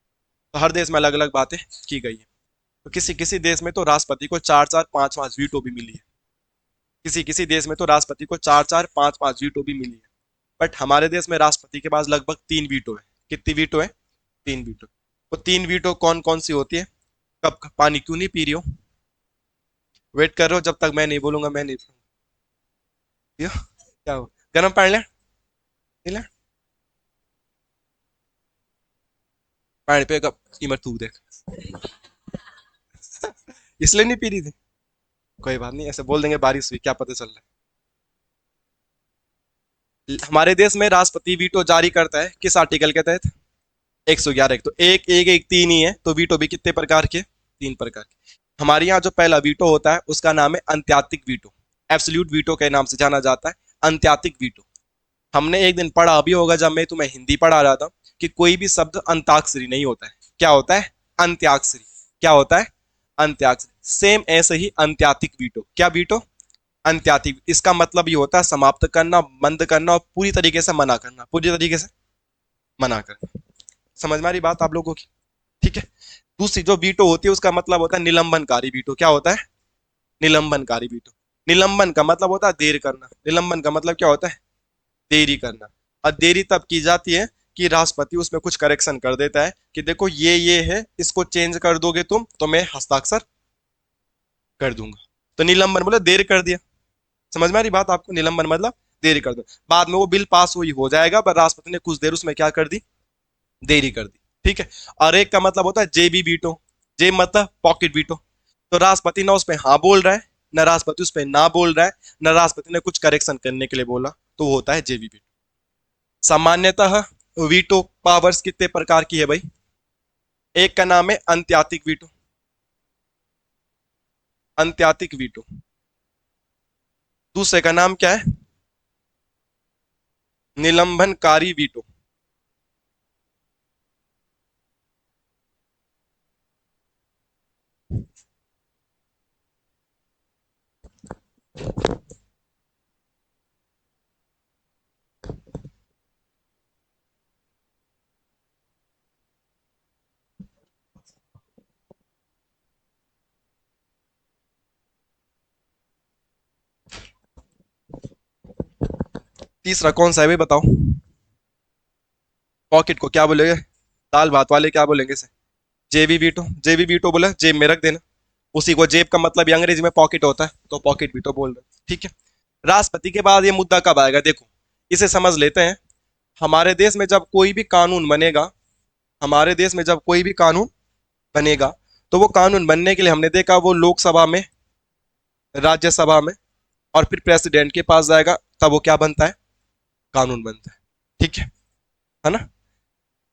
तो हर देश में अलग अलग बातें की गई है। तो किसी किसी देश में तो राष्ट्रपति को चार चार पांच पांच वीटो भी मिली है। किसी किसी देश में तो राष्ट्रपति को चार चार पांच पांच वीटो भी मिली है। बट हमारे देश में राष्ट्रपति के पास लगभग 3 वीटो है। कितनी वीटो है? 3 वीटो। वो 3 वीटो कौन कौन सी होती है? कब पानी क्यों नहीं पी रही हो? वेट कर रहे हो जब तक मैं नहीं बोलूंगा, मैं नहीं पियो। क्या हो, गर्म पानी ले, नहीं ले? पानी पे कब कीमत थूक देख। इसलिए नहीं पी रही थी? कोई बात नहीं, ऐसे बोल देंगे बारिश हुई, क्या पता चल रहा है। हमारे देश में राष्ट्रपति वीटो जारी करता है किस आर्टिकल के तहत? 111। तो एक एक एक तीन ही है, तो वीटो भी कितने प्रकार के? 3 प्रकार के। हमारे यहाँ जो पहला वीटो होता है उसका नाम है अंत्यातिक वीटो। एब्सोल्यूट वीटो के नाम से जाना जाता है, अंत्यातिक वीटो। हमने एक दिन पढ़ा भी होगा जब मैं तुम्हें हिंदी पढ़ा रहा था, कि कोई भी शब्द अंताक्षरी नहीं होता है। क्या होता है? अंत्याक्षरी। क्या होता है? अंत्याक्षरी। सेम ऐसे ही अंत्यातिक वीटो। क्या वीटो? अंत्यातिक। इसका मतलब ये होता है समाप्त करना, बंद करना और पूरी तरीके से मना करना, पूरी तरीके से मना करना। समझ में आ रही बात आप लोगों की? ठीक है। दूसरी जो वीटो होती है उसका मतलब होता है निलंबनकारी वीटो। क्या होता है? निलंबनकारी वीटो। निलंबन का मतलब होता है देर करना। निलंबन का मतलब क्या होता है? देरी करना। और देरी तब की जाती है कि राष्ट्रपति उसमें कुछ करेक्शन कर देता है कि देखो ये है, इसको चेंज कर दोगे तुम तो मैं हस्ताक्षर कर दूंगा। तो निलंबन बोले देर कर दिया। समझ में आ रही बात आपको? निलंबन मतलब देरी कर दो। बाद में वो बिल पास हुई हो जाएगा, पर राष्ट्रपति ने कुछ देर उसमें क्या कर दी, देरी कर दी। ठीक है। और एक का मतलब होता है जेबी वीटो। जे मतलब पॉकेट वीटो। तो राष्ट्रपति ना उस पर हाँ बोल रहा है, न राष्ट्रपति उस पर ना बोल रहा है, न राष्ट्रपति ने कुछ करेक्शन करने के लिए बोला, तो वो होता है जेबी वीटो। सामान्यतः वीटो पावर्स कितने प्रकार की है भाई? एक का नाम है अंत्यातिक वीटो। अंत्यातिक वीटो। दूसरे का नाम क्या है? निलंबनकारी वीटो। तीसरा कौन सा है भाई बताओ। पॉकेट को क्या बोलेंगे? दाल भात वाले क्या बोलेंगे इसे? जेबी वीटो। जेबी वीटो बोला, जेब में रख देना। उसी को जेब का मतलब ही अंग्रेजी में पॉकेट होता है, तो पॉकेट वीटो बोल रहे हैं, ठीक है। राष्ट्रपति के बाद ये मुद्दा कब आएगा देखो, इसे समझ लेते हैं। हमारे देश में जब कोई भी कानून बनेगा, हमारे देश में जब कोई भी कानून बनेगा, तो वो कानून बनने के लिए हमने देखा वो लोकसभा में, राज्यसभा में, और फिर प्रेसिडेंट के पास जाएगा, तब वो क्या बनता है? कानून बनता है, ठीक है ना।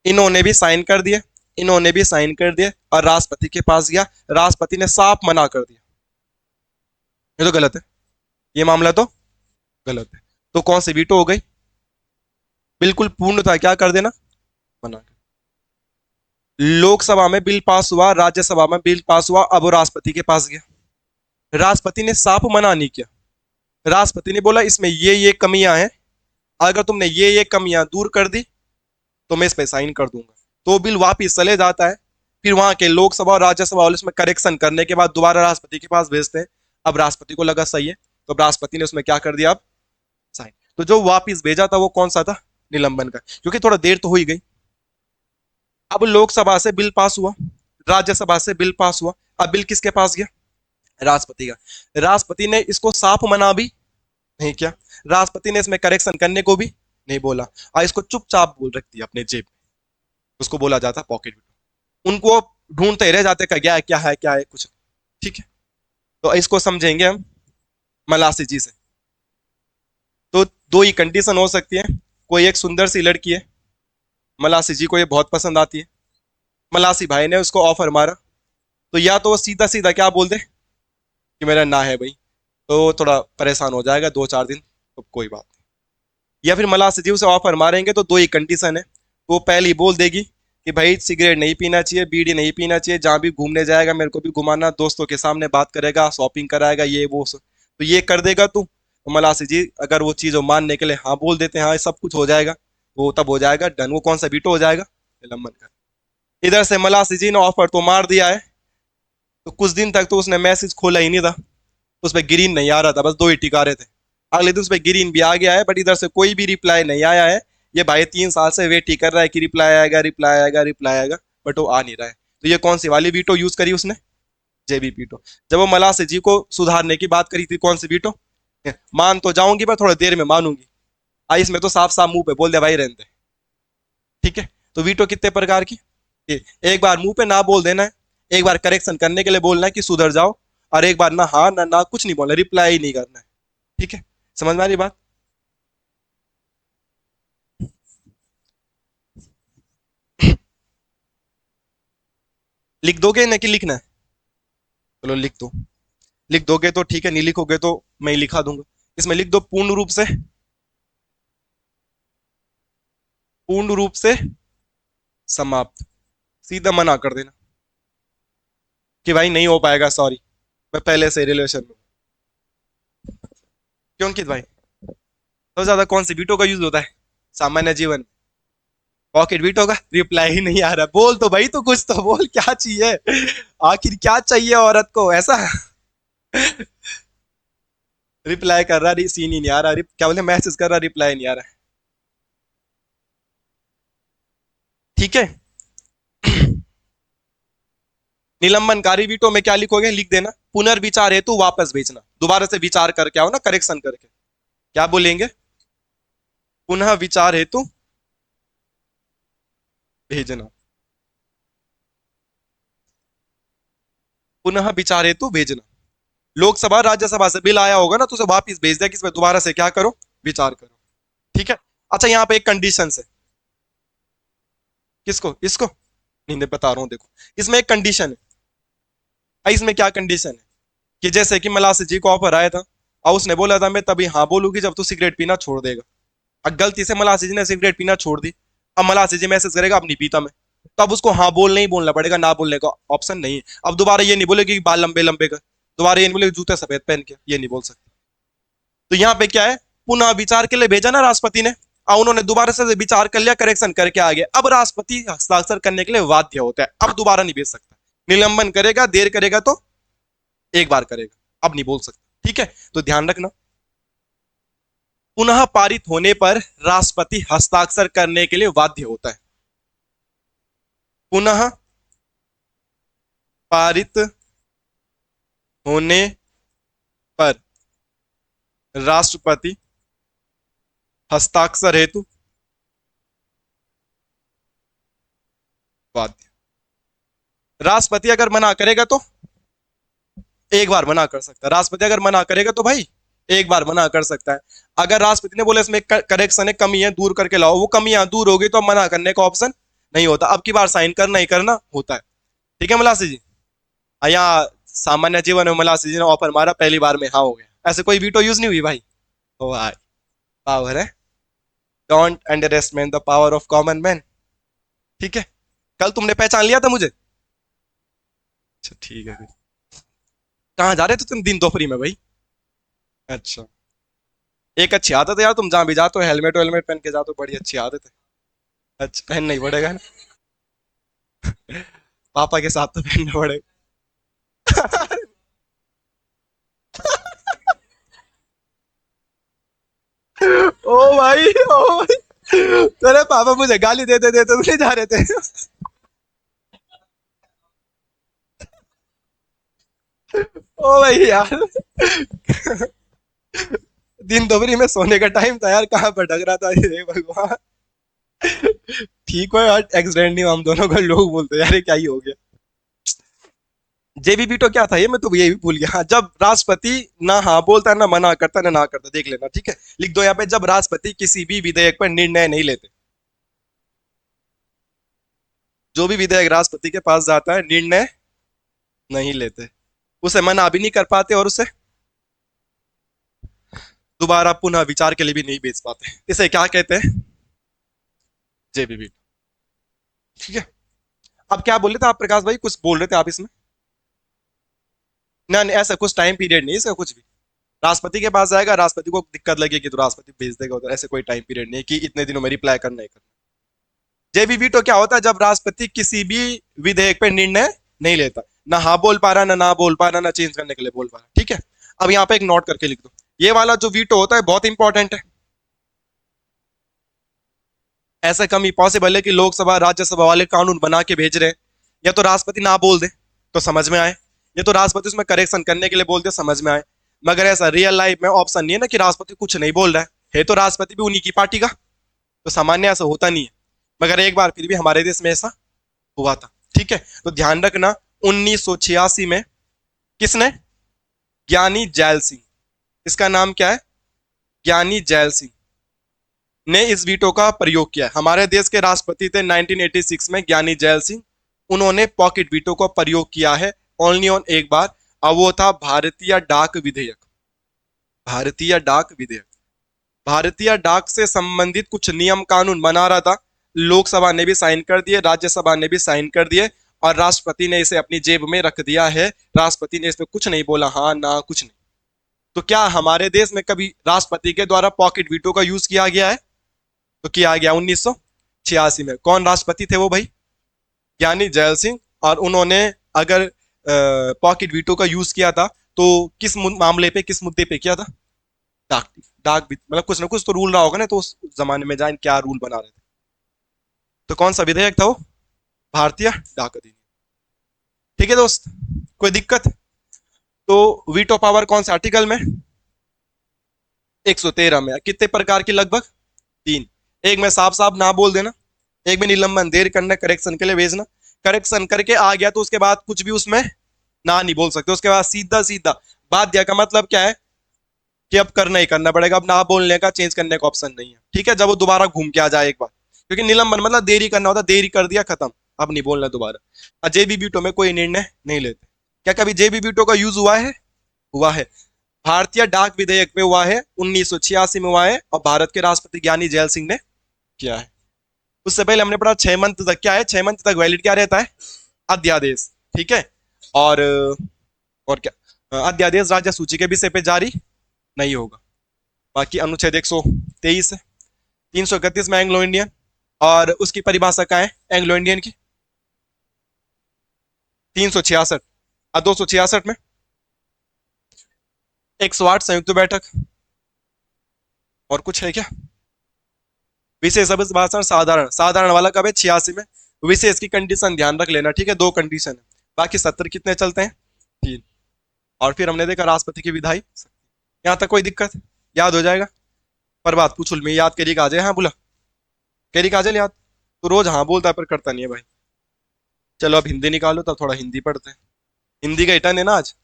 इन्होंने भी साइन कर दिए, इन्होंने भी साइन कर दिए, और राष्ट्रपति के पास गया, राष्ट्रपति ने साफ मना कर दिया। ये तो गलत है, ये मामला तो गलत है। तो कौन सी वीटो हो गई? बिल्कुल पूर्ण था, क्या कर देना? मना कर। लोकसभा में बिल पास हुआ, राज्यसभा में बिल पास हुआ, अब वो राष्ट्रपति के पास गया, राष्ट्रपति ने साफ मना नहीं किया। राष्ट्रपति ने बोला इसमें ये कमियां हैं, अगर तुमने ये कमियां दूर कर दी तो मैं इस पे साइन कर दूंगा। तो बिल वापिस चले जाता है, फिर वहां के लोकसभा और राज्यसभा वाले उसमें करेक्शन करने के बाद दोबारा राष्ट्रपति के पास भेजते हैं। अब राष्ट्रपति को लगा सही है, तो राष्ट्रपति ने उसमें क्या कर दिया? अब साइन। तो जो वापिस भेजा था वो कौन सा था? निलंबन का, क्योंकि थोड़ा देर तो हो ही गई। अब लोकसभा से बिल पास हुआ, राज्यसभा से बिल पास हुआ, अब बिल किसके पास गया? राष्ट्रपति का। राष्ट्रपति ने इसको साफ मना भी नहीं किया, राष्ट्रपति ने इसमें करेक्शन करने को भी नहीं बोला, और इसको चुपचाप बोल रख दिया अपने जेब में। उसको बोला जाता पॉकेट वीटो। उनको ढूंढते रह जाते क्या है क्या है क्या है, कुछ नहीं, ठीक है। तो इसको समझेंगे हम मलासी जी से। तो दो ही कंडीशन हो सकती है, कोई एक सुंदर सी लड़की है, मलासी जी को ये बहुत पसंद आती है, मलासी भाई ने उसको ऑफर मारा, तो या तो वो सीधा सीधा क्या बोल दे कि मेरा ना है भाई, तो थोड़ा परेशान हो जाएगा 2-4 दिन, तो कोई बात नहीं। या फिर मलासी जी उसे ऑफर मारेंगे, तो दो ही कंडीशन है। वो पहली बोल देगी कि भाई सिगरेट नहीं पीना चाहिए, बीड़ी नहीं पीना चाहिए, जहां भी घूमने जाएगा मेरे को भी घुमाना, दोस्तों के सामने बात करेगा, शॉपिंग कराएगा, ये वो सब। तो ये कर देगा तू, तो मलासी जी अगर वो चीज मानने के लिए हाँ बोल देते हैं, हाँ सब कुछ हो जाएगा, वो तब हो जाएगा डन। वो कौन सा वीटो हो जाएगा? निलंबन का। इधर से मलासी जी ने ऑफर तो मार दिया है, तो कुछ दिन तक तो उसने मैसेज खोला ही नहीं था, उस पर ग्रीन नहीं आ रहा था, बस दो ही टिका रहे थे। अगले दिन उस पर ग्रीन भी आ गया है, बट इधर से कोई भी रिप्लाई नहीं आया है। ये भाई 3 साल से वेट ही कर रहा है कि रिप्लाई आएगा, रिप्लाई आएगा, रिप्लाई आएगा, बट वो आ नहीं रहा है। तो ये कौन सी वाली वीटो यूज करी उसने? जेबी वीटो। जब वो मलासी जी को सुधारने की बात करी थी, कौन सी वीटो? मान तो जाऊंगी पर थोड़ी देर में मानूंगी, आई इसमें तो साफ साफ मुंह पे बोल दे भाई रहने दे, ठीक है। तो वीटो कितने प्रकार की? एक बार मुंह पे ना बोल देना है, एक बार करेक्शन करने के लिए बोलना है कि सुधर जाओ, और एक बार ना हाँ ना ना कुछ नहीं बोलना, रिप्लाई ही नहीं करना है, ठीक है। समझ में आ रही बात? लिख दोगे ना कि लिखना है? चलो लिख दो। लिख दोगे तो ठीक है, नहीं लिखोगे तो मैं ही लिखा दूंगा। इसमें लिख दो पूर्ण रूप से, पूर्ण रूप से समाप्त। सीधा मना कर देना कि भाई नहीं हो पाएगा, सॉरी, मैं पहले से रिलेशन में हूं। क्यों अंकित भाई? सबसे ज्यादा कौन सी बीटो का यूज होता है सामान्य जीवन? पॉकेट बीटो का। रिप्लाई ही नहीं आ रहा, बोल तो भाई, तो कुछ तो बोल, क्या चाहिए आखिर, क्या चाहिए औरत को ऐसा? रिप्लाई कर रहा, सीन ही नहीं आ रहा, क्या बोले, मैसेज कर रहा, रिप्लाई नहीं आ रहा, ठीक है। निलंबनकारी वीटो में क्या लिखोगे? लिख देना पुनर्विचार हेतु वापस भेजना, दोबारा से विचार करके आओ ना, करेक्शन करके। क्या बोलेंगे? पुनः विचार हेतु भेजना, पुनः विचार हेतु भेजना। लोकसभा राज्यसभा से बिल आया होगा ना, तो उसे वापिस भेज दिया कि इसमें दोबारा से क्या करो? विचार करो, ठीक है। अच्छा यहाँ पे एक कंडीशन है। किसको? इसको नहीं, मैं बता रहा हूं देखो, इसमें एक कंडीशन है। इसमें क्या कंडीशन है कि जैसे कि मलासी जी को ऑफर आया था, और उसने बोला था मैं तभी हाँ बोलूंगी जब तू सिगरेट पीना छोड़ देगा। अब गलती से मलासी जी ने सिगरेट पीना छोड़ दी, अब मलासी जी मैसेज करेगा अब नहीं पीता मैं, तो अब उसको हाँ बोल नहीं बोलना पड़ेगा, ना बोलने का ऑप्शन नहीं है। अब दोबारा ये नहीं बोलेगी कि बाल लंबे लंबे कर, दोबारा ये नहीं बोलेगी जूते सफेद पहन के, ये नहीं बोल सकते। तो यहाँ पे क्या है, पुनः विचार के लिए भेजा ना राष्ट्रपति ने, और उन्होंने दोबारा से विचार कर लिया, करेक्शन करके आ गए। अब राष्ट्रपति हस्ताक्षर करने के लिए बाध्य होता है, अब दोबारा नहीं भेज सकता। निलंबन करेगा, देर करेगा तो एक बार करेगा, अब नहीं बोल सकता, ठीक है। तो ध्यान रखना, पुनः पारित होने पर राष्ट्रपति हस्ताक्षर करने के लिए बाध्य होता है। पुनः पारित होने पर राष्ट्रपति हस्ताक्षर हेतु बाध्य। राष्ट्रपति अगर मना करेगा तो एक बार मना कर सकता है। राष्ट्रपति अगर मना करेगा तो भाई एक बार मना कर सकता है। अगर राष्ट्रपति ने बोला इसमें करेक्शन है, कमी है, दूर करके लाओ, वो कमियां दूर होगी तो मना करने का ऑप्शन नहीं होता। अब की बार साइन करना ही करना होता है। ठीक है मलासी जी। यहाँ सामान्य जीवन में मलासी जी ने ऑफर मारा, पहली बार में हाँ हो गया। ऐसे कोई वीटो यूज नहीं हुई भाई। ओ भाई पावर है। Don't under estimate the power of common man. ठीक है, कल तुमने पहचान लिया था मुझे। अच्छा ठीक है। कहाँ जा रहे थे तुम दिन दोपहरी में भाई? अच्छा, एक अच्छी आदत है यार, तुम जहां भी जाते हो हेलमेट वेलमेट पहन के जाते हो, बड़ी अच्छी आदत है। अच्छा पहनना ही पड़ेगा ना। पापा के साथ तो पहनना पड़ेगा। ओ भाई ओ भाई, तेरे पापा मुझे गाली देते देते तो नहीं जा रहे थे। ओ भाई यार, दिन दोपहरी में सोने का टाइम था यार, कहाँ भटक रहा था ये भगवान। ठीक है यार, एक्सीडेंट नहीं हुआ हम दोनों का, लोग बोलते हैं, यार ये क्या ही हो गया। जेबीबी तो क्या था ये, मैं तो ये भी भूल गया। जब राष्ट्रपति ना हाँ बोलता है ना मना करता ना ना करता, देख लेना ठीक है। लिख दो यहाँ पे, जब राष्ट्रपति किसी भी विधेयक पर निर्णय नहीं लेते। जो भी विधेयक राष्ट्रपति के पास जाता है निर्णय नहीं लेते, उसे मना भी नहीं कर पाते और उसे दोबारा पुनः विचार के लिए भी नहीं भेज पाते। इसे क्या कहते हैं? जेबीबी। ठीक है। अब क्या बोल रहे थे आप प्रकाश भाई, कुछ बोल रहे थे आप इसमें? ना नहीं, ऐसा कुछ टाइम पीरियड नहीं इसका कुछ भी। राष्ट्रपति के पास जाएगा, राष्ट्रपति को दिक्कत लगेगी तो राष्ट्रपति भेज देगा उधर। ऐसे कोई टाइम पीरियड नहीं कि इतने दिनों में रिप्लाई करना ही करना। जेबीबी तो क्या होता है, जब राष्ट्रपति किसी भी विधेयक पर निर्णय नहीं लेता, ना हाँ बोल पा रहा ना ना बोल पा रहा ना चेंज करने के लिए बोल पा रहा। ठीक है। अब यहाँ पे एक नोट करके लिख दो, ये वाला जो वीटो होता है बहुत इंपॉर्टेंट है। ऐसा कम ही पॉसिबल है कि लोकसभा राज्यसभा वाले कानून बना के भेज रहे हैं, या तो राष्ट्रपति ना बोल दे तो समझ में आए, या तो राष्ट्रपति उसमें करेक्शन करने के लिए बोल दे समझ में आए। मगर ऐसा रियल लाइफ में ऑप्शन नहीं है ना कि राष्ट्रपति कुछ नहीं बोल रहा है तो राष्ट्रपति भी उन्हीं की पार्टी का, तो सामान्य ऐसा होता नहीं है। मगर एक बार फिर भी हमारे देश में ऐसा हुआ था। ठीक है, तो ध्यान रखना, 1986 में किसने? ज्ञानी जैल सिंह। इसका नाम क्या है? ज्ञानी जैल सिंह ने इस वीटो का प्रयोग किया। हमारे देश के राष्ट्रपति थे 1986 में ज्ञानी जैल सिंह। उन्होंने पॉकेट वीटो का प्रयोग किया है ओनली ऑन एक बार, और वो था भारतीय डाक विधेयक। भारतीय डाक विधेयक, भारतीय डाक से संबंधित कुछ नियम कानून बना रहा था। लोकसभा ने भी साइन कर दिए, राज्यसभा ने भी साइन कर दिए, और राष्ट्रपति ने इसे अपनी जेब में रख दिया है। राष्ट्रपति ने इसमें कुछ नहीं बोला, हाँ ना कुछ नहीं। तो क्या हमारे देश में कभी राष्ट्रपति के द्वारा पॉकेट वीटो का यूज किया गया है? तो किया गया 1986 में। कौन राष्ट्रपति थे वो भाई? ज्ञानी जैल सिंह। और उन्होंने अगर पॉकेट वीटो का यूज किया था तो किस मामले पे, किस मुद्दे पे किया था? डाक, डाक मतलब कुछ ना कुछ तो रूल रहा होगा ना, तो उस जमाने में जान क्या रूल बना रहे थे। तो कौन सा विधेयक था वो? भारतीय डाक अधिनियम। ठीक है दोस्त, कोई दिक्कत? तो वीटो पावर कौन से आर्टिकल में? 113 में। कितने प्रकार की? लगभग 3। एक में साफ साफ ना बोल देना, एक में निलंबन देर करना, करेक्शन के लिए भेजना। करेक्शन करके आ गया तो उसके बाद कुछ भी उसमें ना नहीं बोल सकते। उसके बाद सीधा सीधा बाध्य का मतलब क्या है कि अब करना ही करना पड़ेगा, अब ना बोलने का चेंज करने का ऑप्शन नहीं है। ठीक है, जब वो दोबारा घूम के आ जाए एक बार, क्योंकि निलंबन मतलब देरी करना होता, देरी कर दिया खत्म, अब नहीं बोलना दोबारा। जेबीबीटो में कोई निर्णय नहीं लेते। क्या कभी जेबीबीटो का यूज हुआ है? हुआ है। भारतीय डाक विधेयक में हुआ है, 1986 में हुआ है, और भारत के राष्ट्रपति ज्ञानी जैल सिंह ने किया है। उससे पहले हमने पढ़ा 6 मंथ तक क्या है, 6 मंथ तक वैलिड क्या रहता है? अध्यादेश। ठीक है। और और क्या, अध्यादेश राज्य सूची के विषय पे जारी नहीं होगा। बाकी अनुच्छेद 123 है, 331 में एंग्लो इंडियन, और उसकी परिभाषा क्या है एंग्लो इंडियन की? 366। और 266 में 108 संयुक्त बैठक। और कुछ है क्या? विशेष अभिभाषण साधारण, साधारण वाला कब है? 86 में। विशेष की कंडीशन ध्यान रख लेना, ठीक है, दो कंडीशन है। बाकी 70 कितने चलते हैं? तीन। और फिर हमने देखा राष्ट्रपति की विधायी शक्ति। यहाँ तक कोई दिक्कत? याद हो जाएगा। पर बात पूछ मैं याद करी का आ जाए, हाँ बोला करी काजल याद। तो रोज हाँ बोलता है पर करता नहीं है भाई। चलो अब हिंदी निकालो, तब थोड़ा हिंदी पढ़ते हैं। हिंदी का रिटर्न है ना आज।